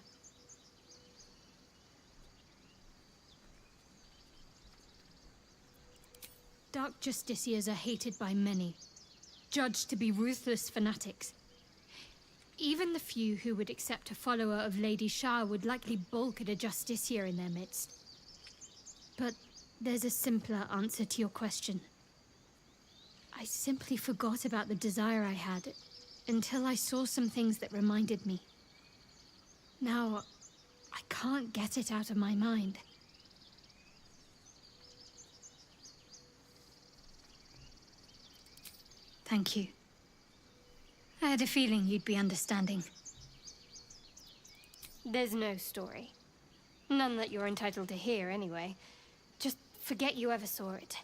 Dark Justiciars are hated by many, judged to be ruthless fanatics. Even the few who would accept a follower of Lady Shar would likely balk at a Justiciar in their midst. But there's a simpler answer to your question. I simply forgot about the desire I had until I saw some things that reminded me. Now, I can't get it out of my mind. Thank you. I had a feeling you'd be understanding. There's no story. None that you're entitled to hear, anyway. Just forget you ever saw it.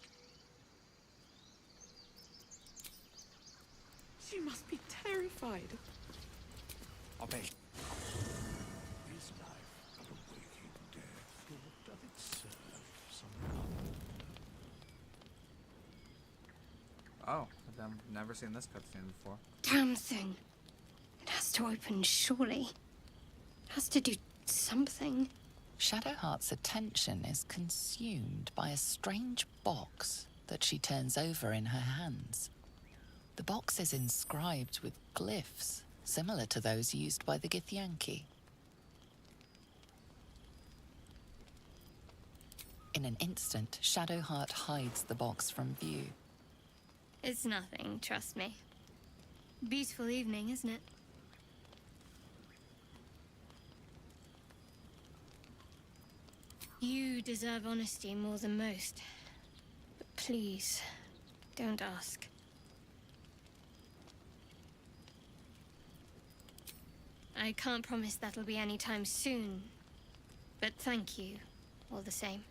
She must be terrified. I bet. Is life a waking death, or doth it serve some Oh, I've never seen this cutscene before. Damn thing. It has to open, surely. It has to do something. Shadowheart's attention is consumed by a strange box that she turns over in her hands. The box is inscribed with glyphs, similar to those used by the Githyanki. In an instant, Shadowheart hides the box from view. It's nothing, trust me. Beautiful evening, isn't it? You deserve honesty more than most. But please, don't ask. I can't promise that'll be any time soon, but thank you, all the same.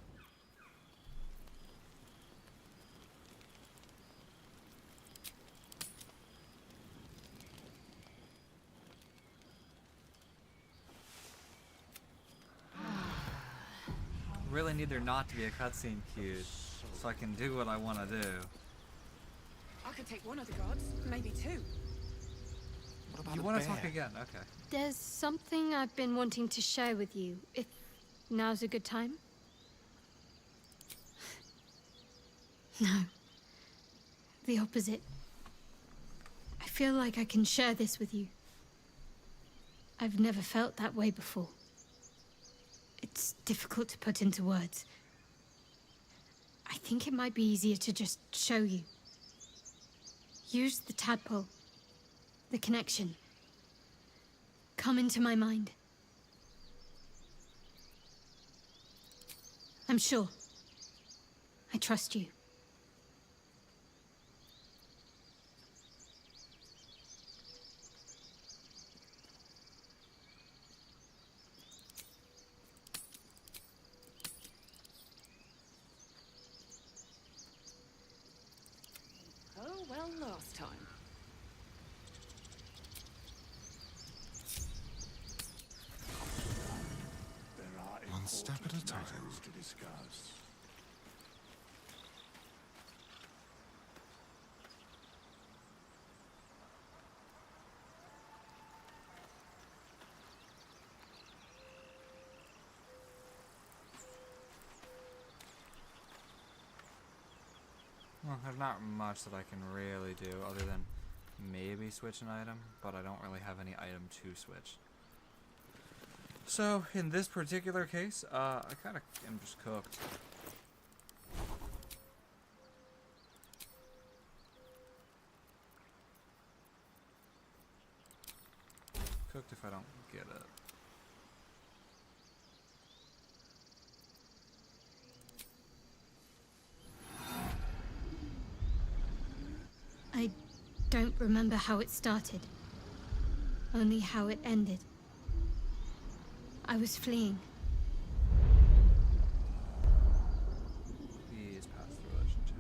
really need there not to be a cutscene queued so I can do what I want to do. I could take one of the gods, maybe two. You want to talk again? Okay. There's something I've been wanting to share with you, if now's a good time. No. The opposite. I feel like I can share this with you. I've never felt that way before. It's difficult to put into words. I think it might be easier to just show you. Use the tadpole. The connection. Come into my mind. I'm sure. I trust you. Oh, well, last time. One step at a time. To discuss. Well, there's not much that I can really do other than maybe switch an item, but I don't really have any item to switch. So, in this particular case, I kind of am just cooked. Cooked if I don't get it. I don't remember how it started. Only how it ended. I was fleeing. Please pass the relationship.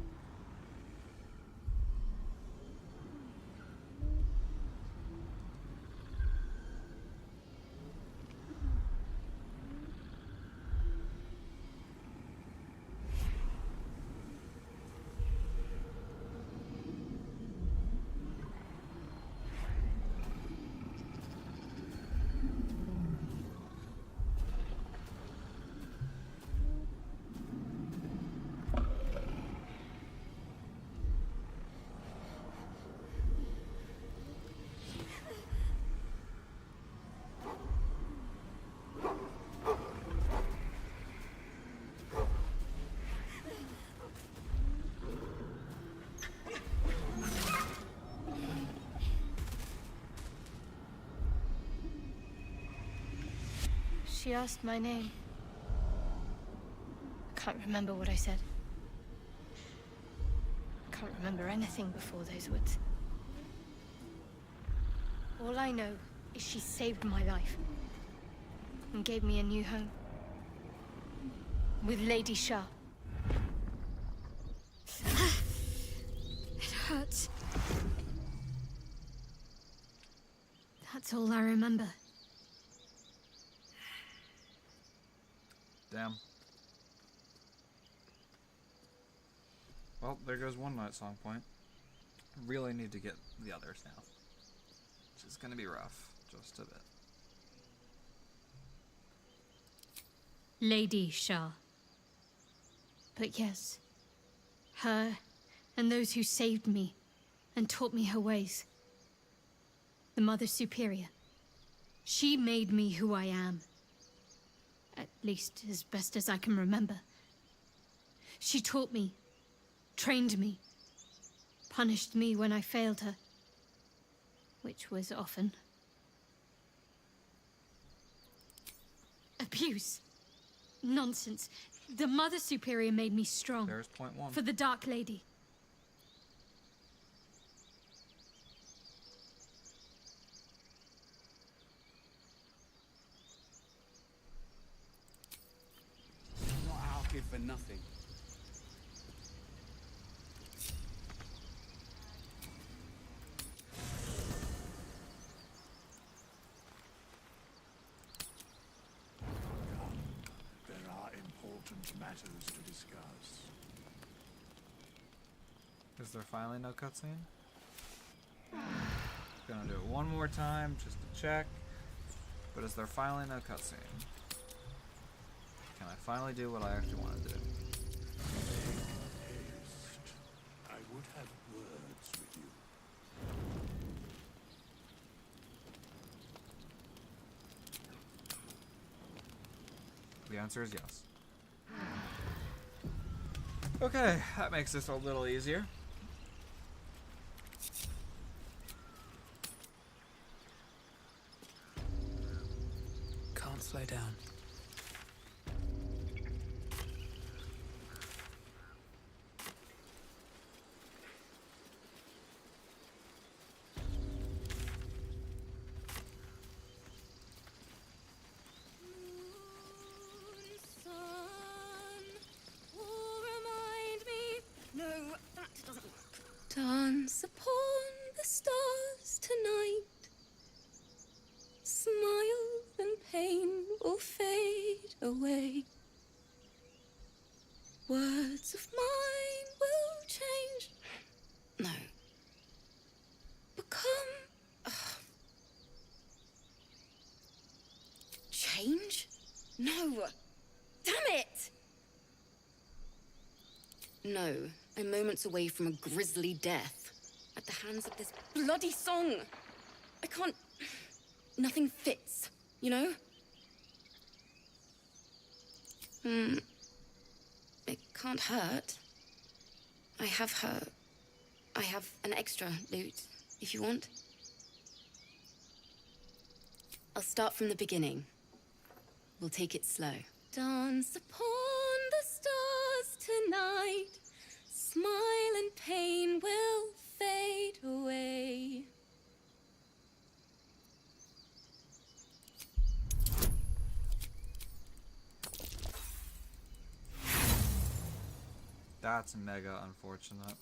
She asked my name. I can't remember what I said. I can't remember anything before those words. All I know is she saved my life and gave me a new home with Lady Shah. It hurts. That's all I remember. Damn. Well, there goes one nightsong point. Really need to get the others now. Which is gonna be rough, just a bit. Lady Shah. But yes, her and those who saved me and taught me her ways. The Mother Superior. She made me who I am. At least as best as I can remember. She taught me, trained me, punished me when I failed her, which was often. Abuse. Nonsense. The Mother Superior made me strong. There's point one. For the Dark Lady. Not out here for nothing. There are important matters to discuss. Is there finally no cutscene? Gonna do it one more time just to check. But is there finally no cutscene? Can I finally do what I actually want to do? I would have words with you. The answer is yes. Okay, that makes this a little easier. Can't slow down. Dance upon the stars tonight. Smile and pain will fade away. Words of mine will change. No. Become. Change? No. Damn it! No. I'm moments away from a grisly death. At the hands of this bloody song. I can't... Nothing fits, you know? It can't hurt. I have an extra loot, if you want. I'll start from the beginning. We'll take it slow. Dance upon the stars tonight. Smile and pain will fade away. That's mega unfortunate.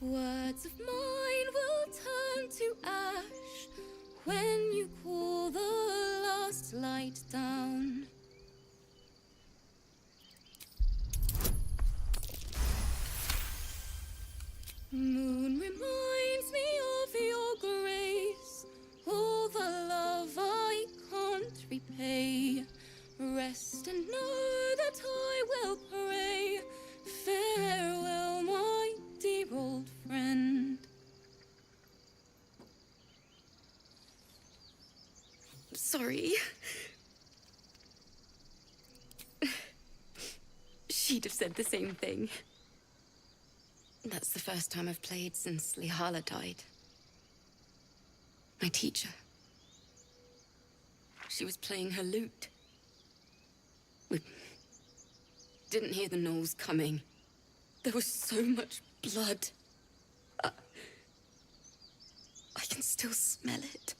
Words of mine will turn to ash when you call the last light down. Moon reminds me of your grace, all the love I can't repay. Rest and know that I will pray. Farewell, my dear old friend. Sorry. She'd have said the same thing. That's the first time I've played since Lihala died. My teacher. She was playing her lute. We didn't hear the gnolls coming. There was so much blood. I can still smell it.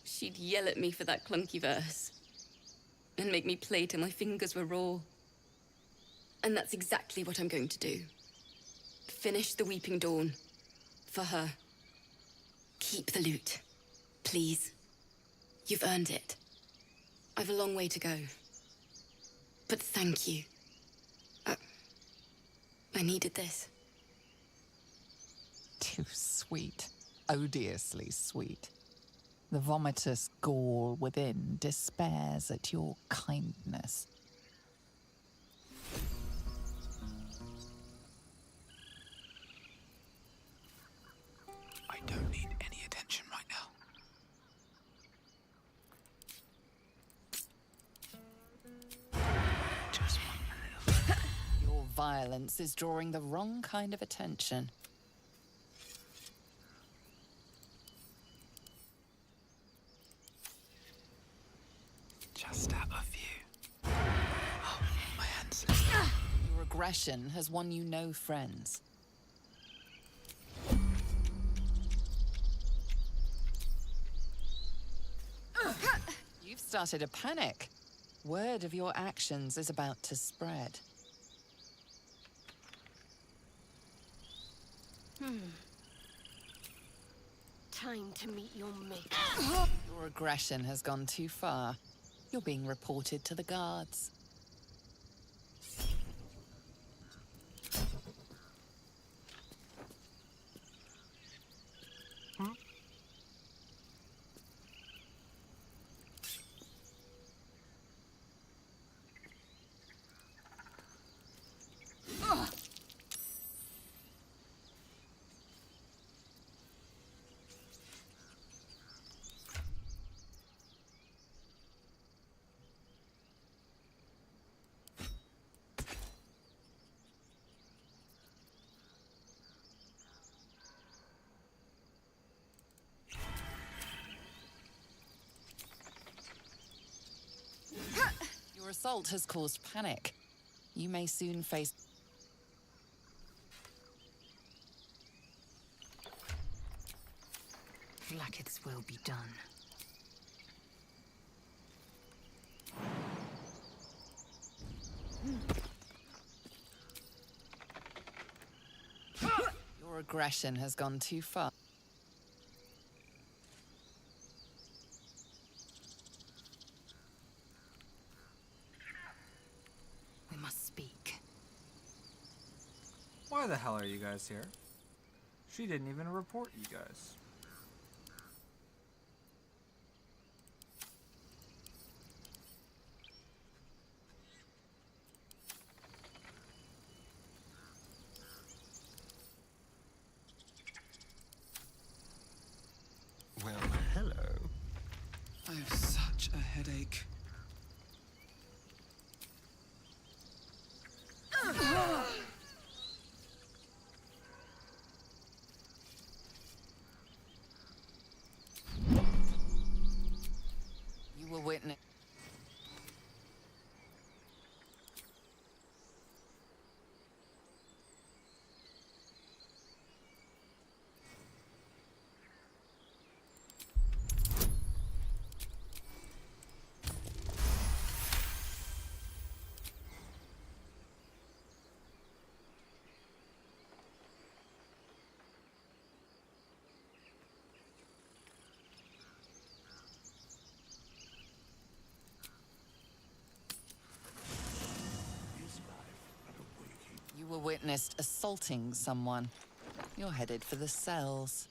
She'd yell at me for that clunky verse. And make me play till my fingers were raw. And that's exactly what I'm going to do. Finish the Weeping Dawn. For her. Keep the loot. Please. You've earned it. I've a long way to go. But thank you. I needed this. Too sweet. Odiously sweet. The vomitous gall within despairs at your kindness. I don't need any attention right now. Just one little. Your violence is drawing the wrong kind of attention. Just out of view. Oh, my hands. Your aggression has won you no friends. You've started a panic. Word of your actions is about to spread. time to meet your mate. Your aggression has gone too far. You're being reported to the guards. Your assault has caused panic. You may soon face... Blackett's will be done. Your aggression has gone too far. We must speak. Why the hell are you guys here? She didn't even report you guys. Well, hello. I have such a headache. You were witness... You were witnessed assaulting someone. You're headed for the cells.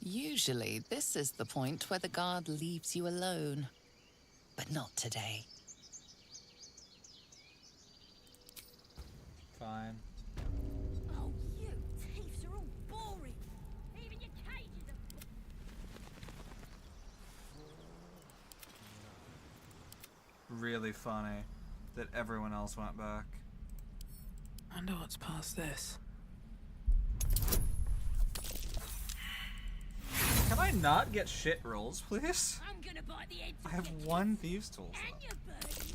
Usually, this is the point where the guard leaves you alone. But not today. Fine. Oh, you thieves are all boring. Even your cages are... Really funny that everyone else went back. I wonder what's past this. Can I not get shit rolls, please? I'm gonna bite the heads I have one thieves tool. and your birdies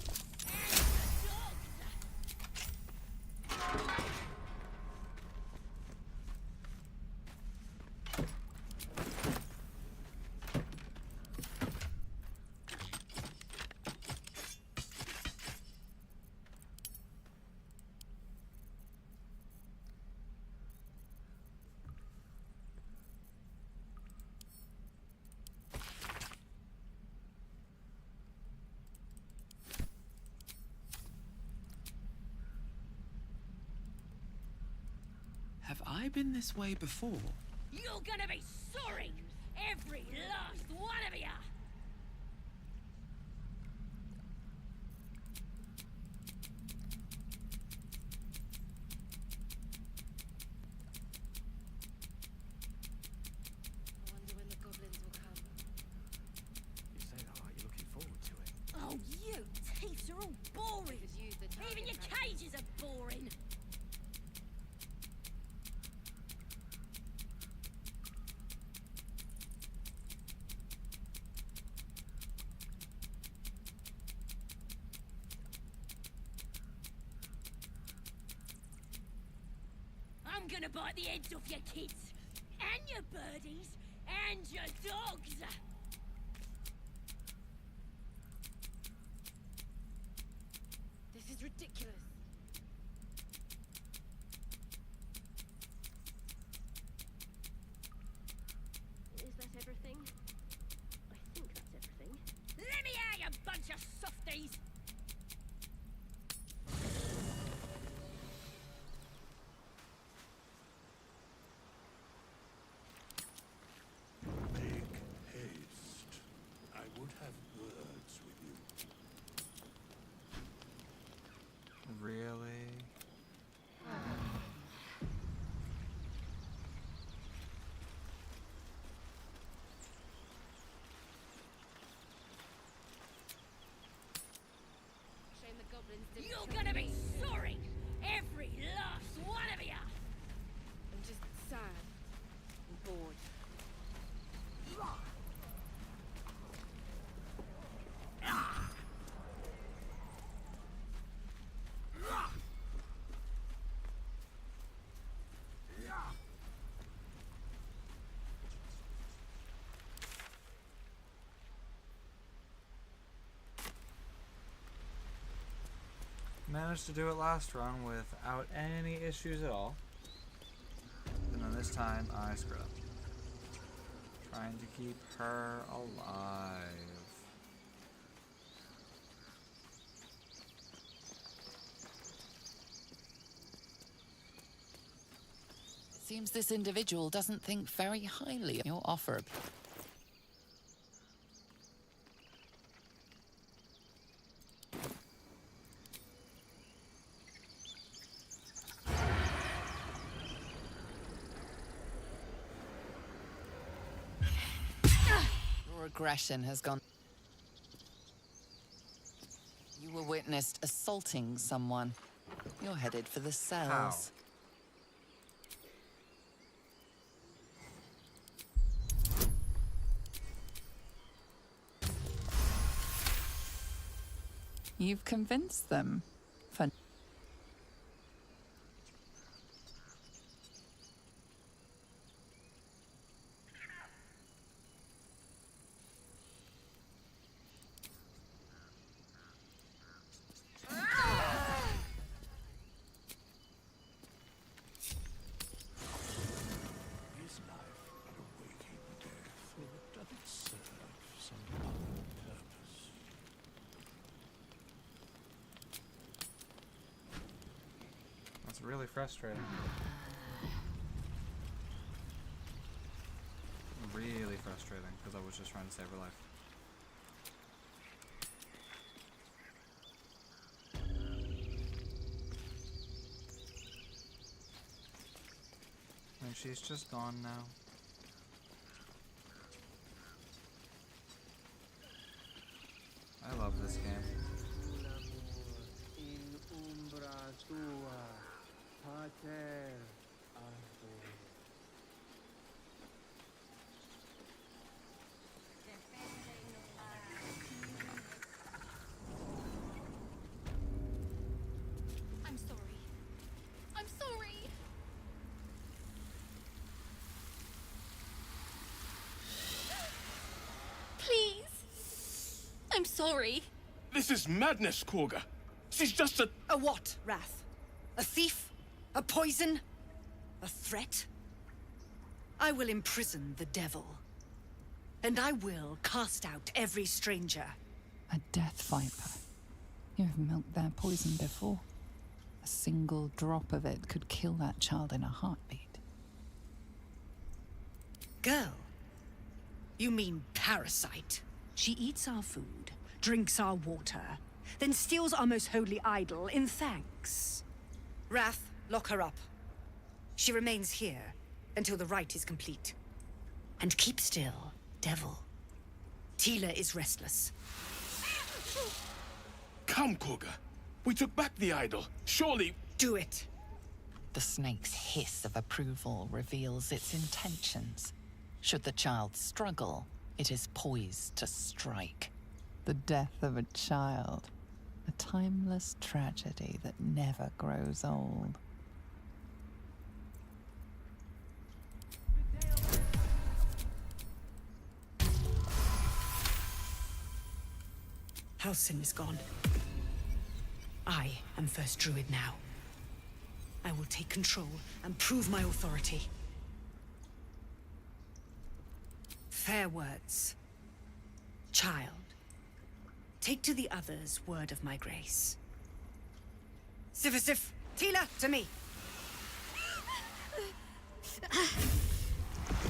Have I been this way before? You're gonna be sorry, every last one of you. I wonder when the goblins will come. You say that like you're looking forward to it. Oh, you thieves are all boring. Even your cages are boring. gonna bite the heads off your kids, and your birdies, and your dogs. This is ridiculous. Is that everything? I think that's everything. Let me out, you bunch of softies! Make haste. I would have words with you. Really? Shame the goblins didn't. You're gonna be sorry! Every last one of you! I'm just sad and bored. Managed to do it last run without any issues at all. And then this time I screwed up. Trying to keep her alive. Seems this individual doesn't think very highly of your offer. Your aggression has gone. You were witnessed assaulting someone. You're headed for the cells. You've convinced them. Fun. Is life but a waking death, or does it serve some other purpose? That's really frustrating. Really frustrating, because I was just trying to save her life. And she's just gone now. I love this game. In umbra tua, pater arbor. I'm sorry. I'm sorry. Please. I'm sorry. This is madness, Korga. She's just a... A what, Wrath? A thief? A poison? A threat? I will imprison the devil. And I will cast out every stranger. A death viper. You have milked their poison before. A single drop of it could kill that child in a heartbeat. Girl? You mean parasite? She eats our food, drinks our water, then steals our most holy idol in thanks. Wrath, lock her up. She remains here until the rite is complete. And keep still, devil. Tila is restless. Come, Korga. We took back the idol. Surely... Do it. The snake's hiss of approval reveals its intentions. Should the child struggle, it is poised to strike. The death of a child. A timeless tragedy that never grows old. Halsin is gone. I am first druid now. I will take control and prove my authority. Fair words. Child, take to the others word of my grace. Sif, Tila, to me!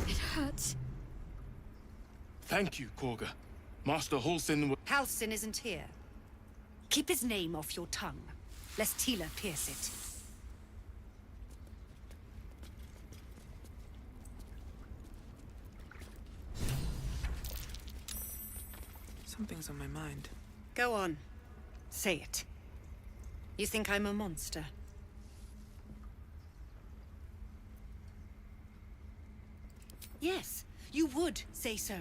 It hurts. Thank you, Korga. Master Halsin. Halsin isn't here. Keep his name off your tongue, lest Tila pierce it. Something's on my mind. Go on. Say it. You think I'm a monster? Yes, you would say so.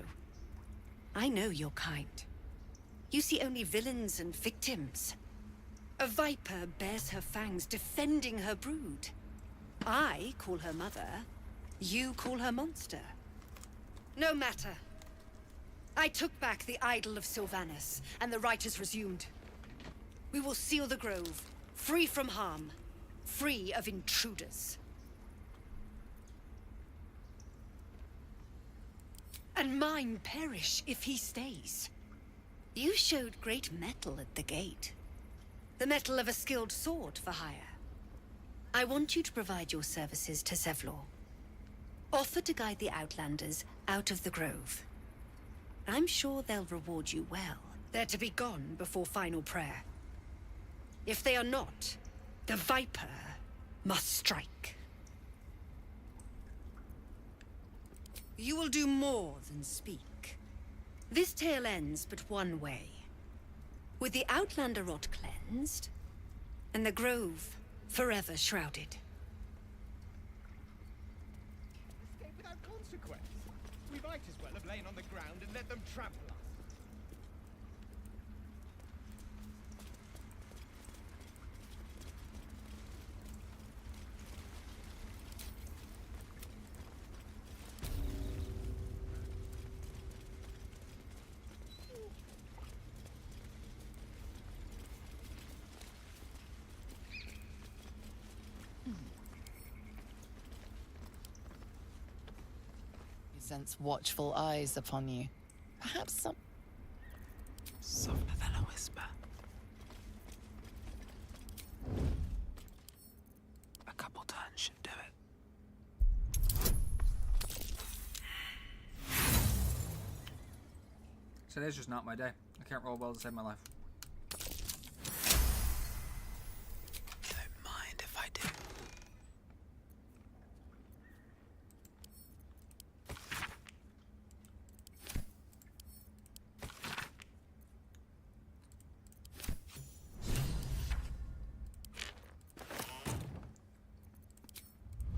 I know your kind. You see only villains and victims. A viper bears her fangs defending her brood. I call her mother. You call her monster. No matter. I took back the idol of Sylvanas, and the rite is resumed. We will seal the grove, free from harm, free of intruders. And mine perish if he stays. You showed great mettle at the gate. The mettle of a skilled sword for hire. I want you to provide your services to Zevlor. Offer to guide the Outlanders out of the grove. I'm sure they'll reward you well. They're to be gone before final prayer. If they are not, the Viper must strike. You will do more than speak. This tale ends but one way. With the Outlander rot cleansed, and the grove forever shrouded. Escape without consequence. We might as well have lain on the ground and let them trample us. Sense watchful eyes upon you. Perhaps some... Softer than a whisper. A couple turns should do it. Today's just not my day. I can't roll well to save my life. Don't mind if I do.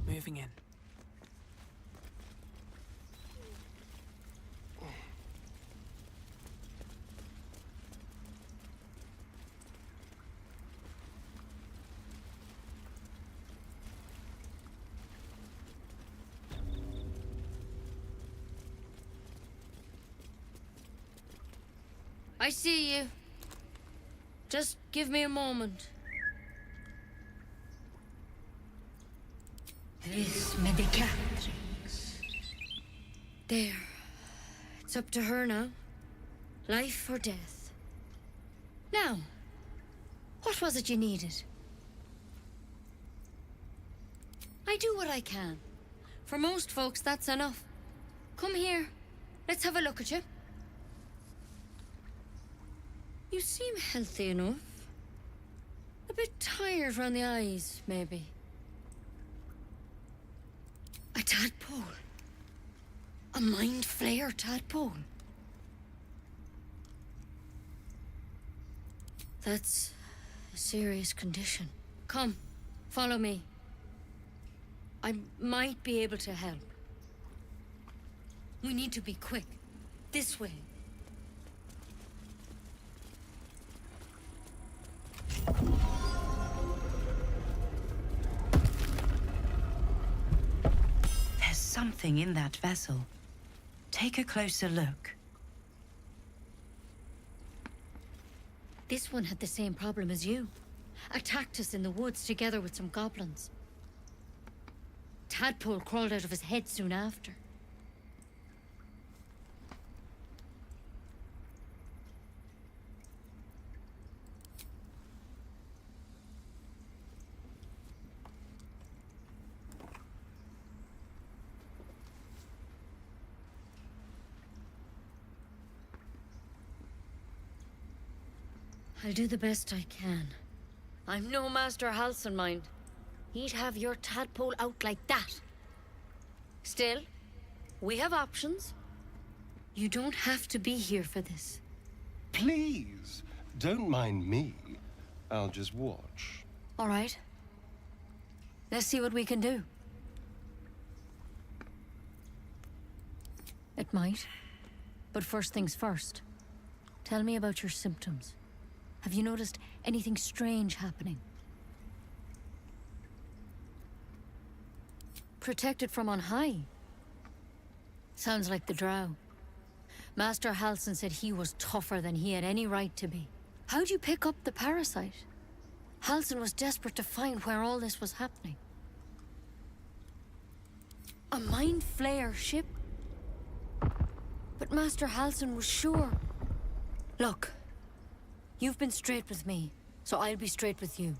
Moving in. I see you. Just give me a moment. This medicatrix. There. It's up to her now. Life or death. Now, what was it you needed? I do what I can. For most folks, that's enough. Come here. Let's have a look at you. You seem healthy enough. A bit tired around the eyes, maybe. A tadpole. A mind flayer tadpole. That's a serious condition. Come, follow me. I might be able to help. We need to be quick. This way. There's something in that vessel. Take a closer look. This one had the same problem as you. Attacked us in the woods together with some goblins. Tadpole crawled out of his head soon after. I'll do the best I can. I'm no Master Halsin, mind. He'd have your tadpole out like that. Still, we have options. You don't have to be here for this. Please, don't mind me. I'll just watch. All right. Let's see what we can do. It might. But first things first. Tell me about your symptoms. Have you noticed anything strange happening? Protected from on high? Sounds like the drow. Master Halsin said he was tougher than he had any right to be. How'd you pick up the parasite? Halsin was desperate to find where all this was happening. A Mind Flayer ship? But Master Halsin was sure. Look. You've been straight with me, so I'll be straight with you.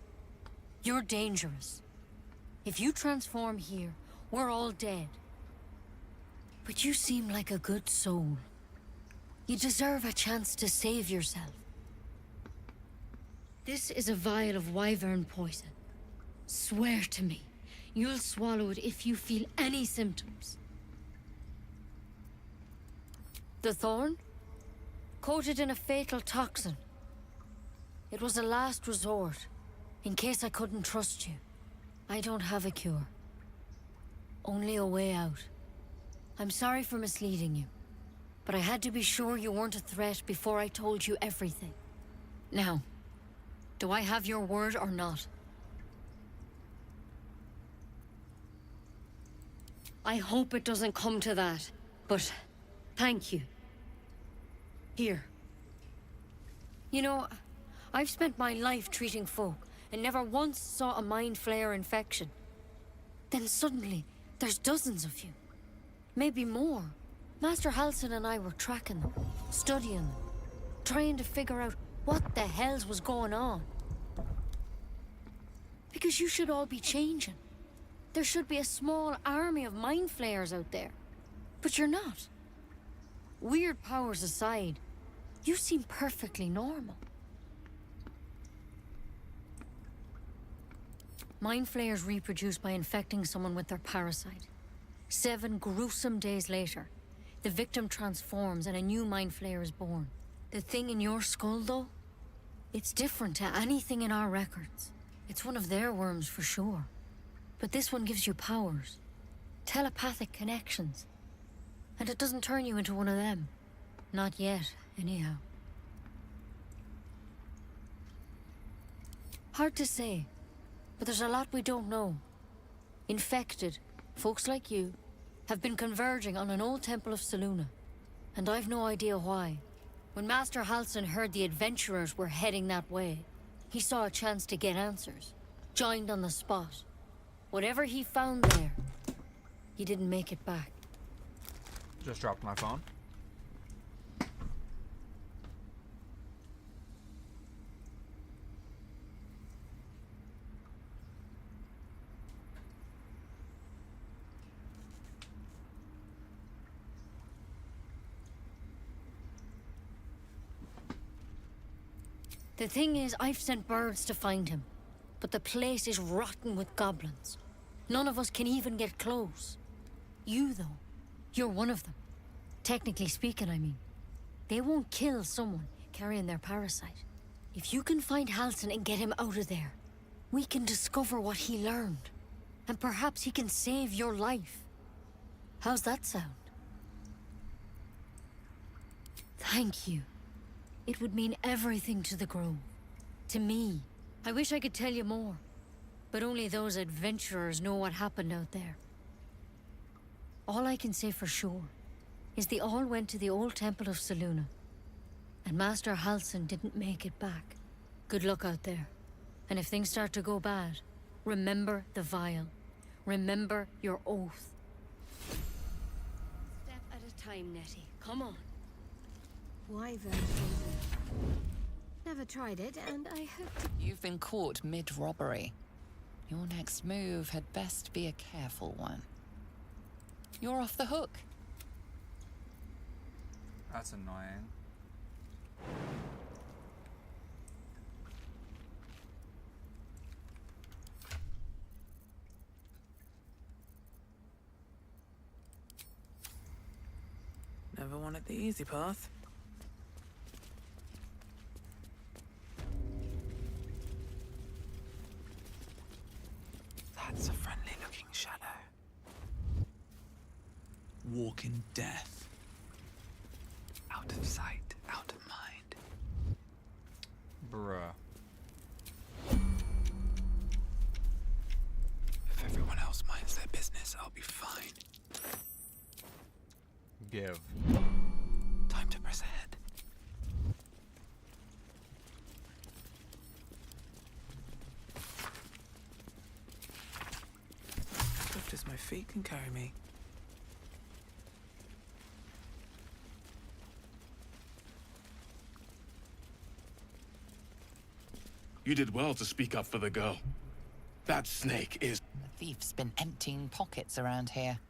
You're dangerous. If you transform here, we're all dead. But you seem like a good soul. You deserve a chance to save yourself. This is a vial of wyvern poison. Swear to me, you'll swallow it if you feel any symptoms. The thorn? Coated in a fatal toxin. It was a last resort, in case I couldn't trust you. I don't have a cure. Only a way out. I'm sorry for misleading you, but I had to be sure you weren't a threat before I told you everything. Now, do I have your word or not? I hope it doesn't come to that, but thank you. Here. You know, I've spent my life treating folk, and never once saw a Mind Flayer infection. Then suddenly, there's dozens of you. Maybe more. Master Halsin and I were tracking them, studying them, trying to figure out what the hells was going on. Because you should all be changing. There should be a small army of Mind Flayers out there. But you're not. Weird powers aside, you seem perfectly normal. Mind Flayers reproduce by infecting someone with their parasite. 7 gruesome days later, the victim transforms and a new Mind Flayer is born. The thing in your skull, though? It's different to anything in our records. It's one of their worms for sure. But this one gives you powers. Telepathic connections. And it doesn't turn you into one of them. Not yet, anyhow. Hard to say. But there's a lot we don't know. Infected, folks like you, have been converging on an old temple of Selûne. And I've no idea why. When Master Halsin heard the adventurers were heading that way, he saw a chance to get answers. Joined on the spot. Whatever he found there, he didn't make it back. Just dropped my phone. The thing is, I've sent birds to find him. But the place is rotten with goblins. None of us can even get close. You, though, you're one of them. Technically speaking, I mean. They won't kill someone carrying their parasite. If you can find Halsin and get him out of there, we can discover what he learned. And perhaps he can save your life. How's that sound? Thank you. It would mean everything to the Grove. To me. I wish I could tell you more. But only those adventurers know what happened out there. All I can say for sure is they all went to the old temple of Selûne. And Master Halsin didn't make it back. Good luck out there. And if things start to go bad, remember the vial. Remember your oath. Step at a time, Nettie. Come on. Wyvern. Never tried it, and I hope to... You've been caught mid-robbery. Your next move had best be a careful one. You're off the hook. That's annoying. Never wanted the easy path. That's a friendly-looking shadow. Walk in death. Out of sight, out of mind. Bruh. If everyone else minds their business, I'll be fine. Give. Time to press ahead. Swift as my feet can carry me. You did well to speak up for the girl. That snake is... The thief's been emptying pockets around here.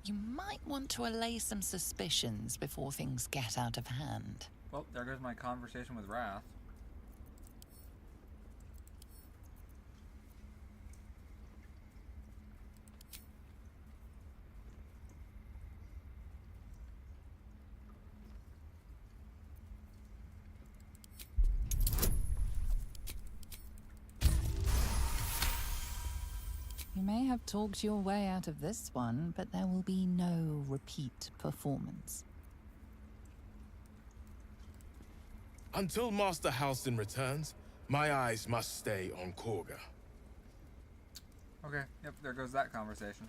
You might want to allay some suspicions before things get out of hand. Well, there goes my conversation with Wrath. You may have talked your way out of this one, but there will be no repeat performance. Until Master Halsin returns, my eyes must stay on Korga. Okay, yep, there goes that conversation.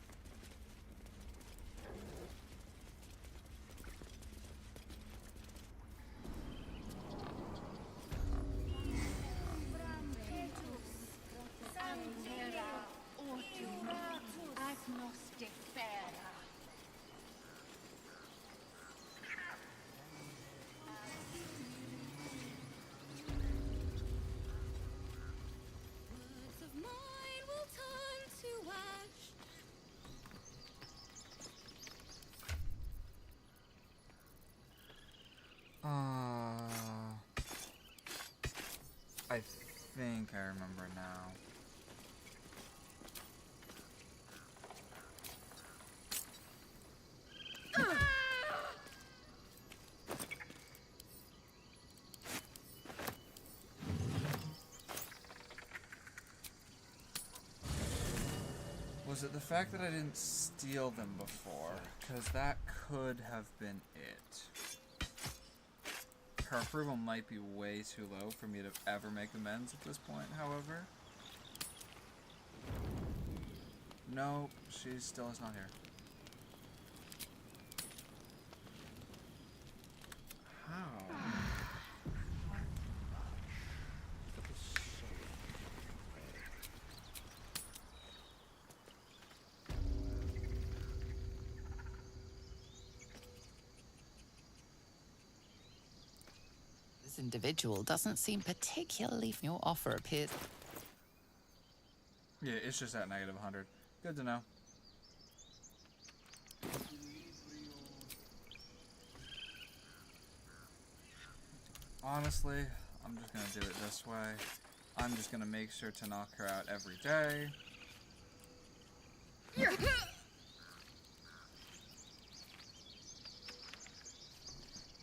I think I remember now. Was it the fact that I didn't steal them before? Because that could have been it. Her approval might be way too low for me to ever make amends at this point, however. No, she still is not here. How? This individual doesn't seem particularly... Your offer appears... Yeah, it's just at negative 100. Good to know. Honestly, I'm just gonna do it this way. I'm just gonna make sure to knock her out every day.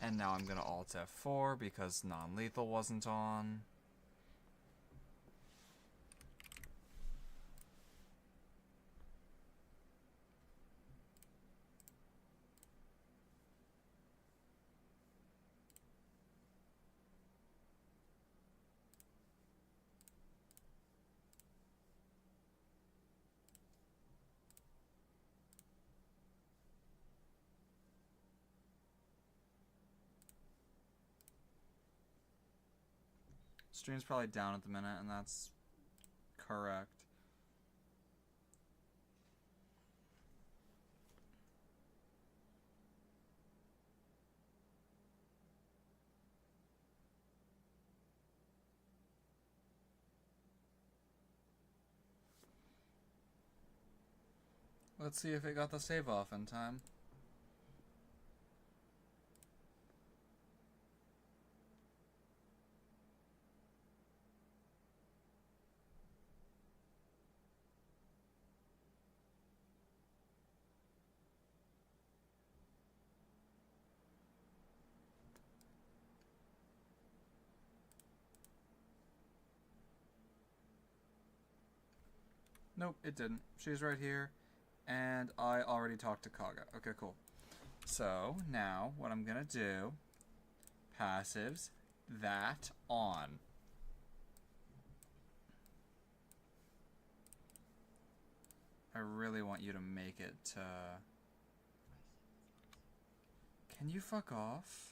And now I'm gonna alt F4 because non-lethal wasn't on. Stream's probably down at the minute, and that's correct. Let's see if it got the save off in time. Nope, it didn't. She's right here. And I already talked to Kaga. Okay, cool. So, now, what I'm gonna do... Passives. That on. I really want you to make it to... Can you fuck off?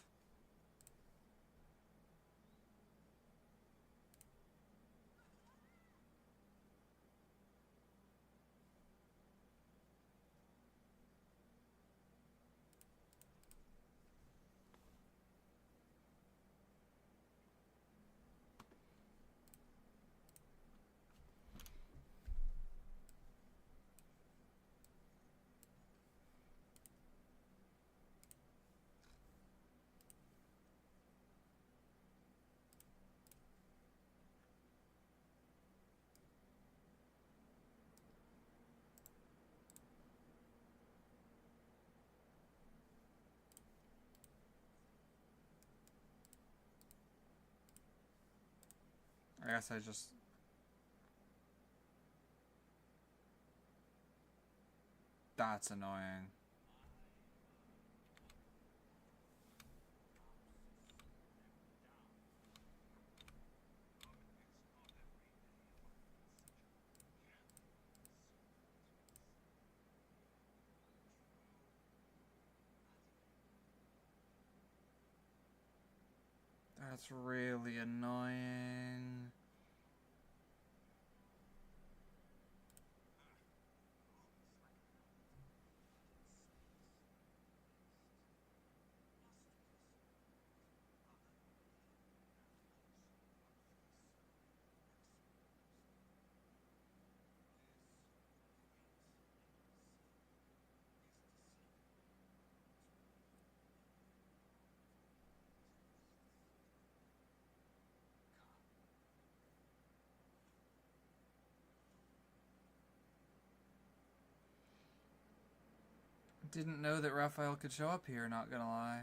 I guess I just... That's annoying. That's really annoying. Didn't know that Raphael could show up here, not gonna lie.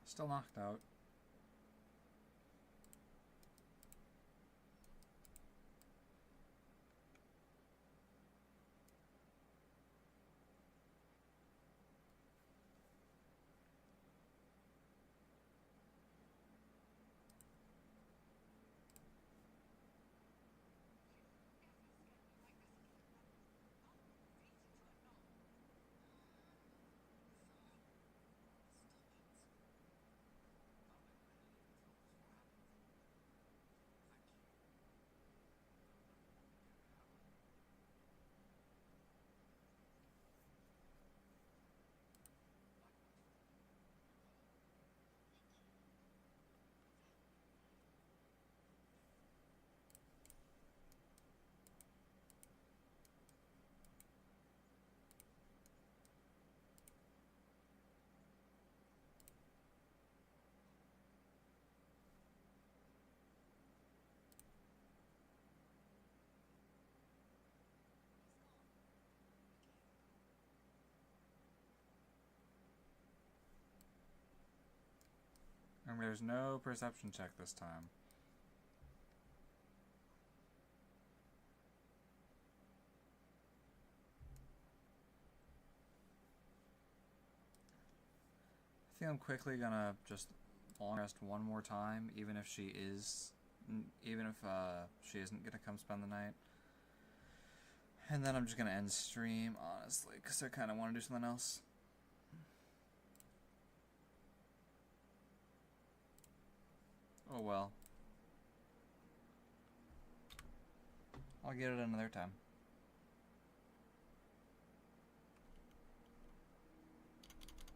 Still knocked out. And there's no perception check this time. I think I'm quickly gonna just long rest one more time, even if she isn't gonna come spend the night. And then I'm just gonna end stream, honestly, because I kind of want to do something else. Oh well. I'll get it another time.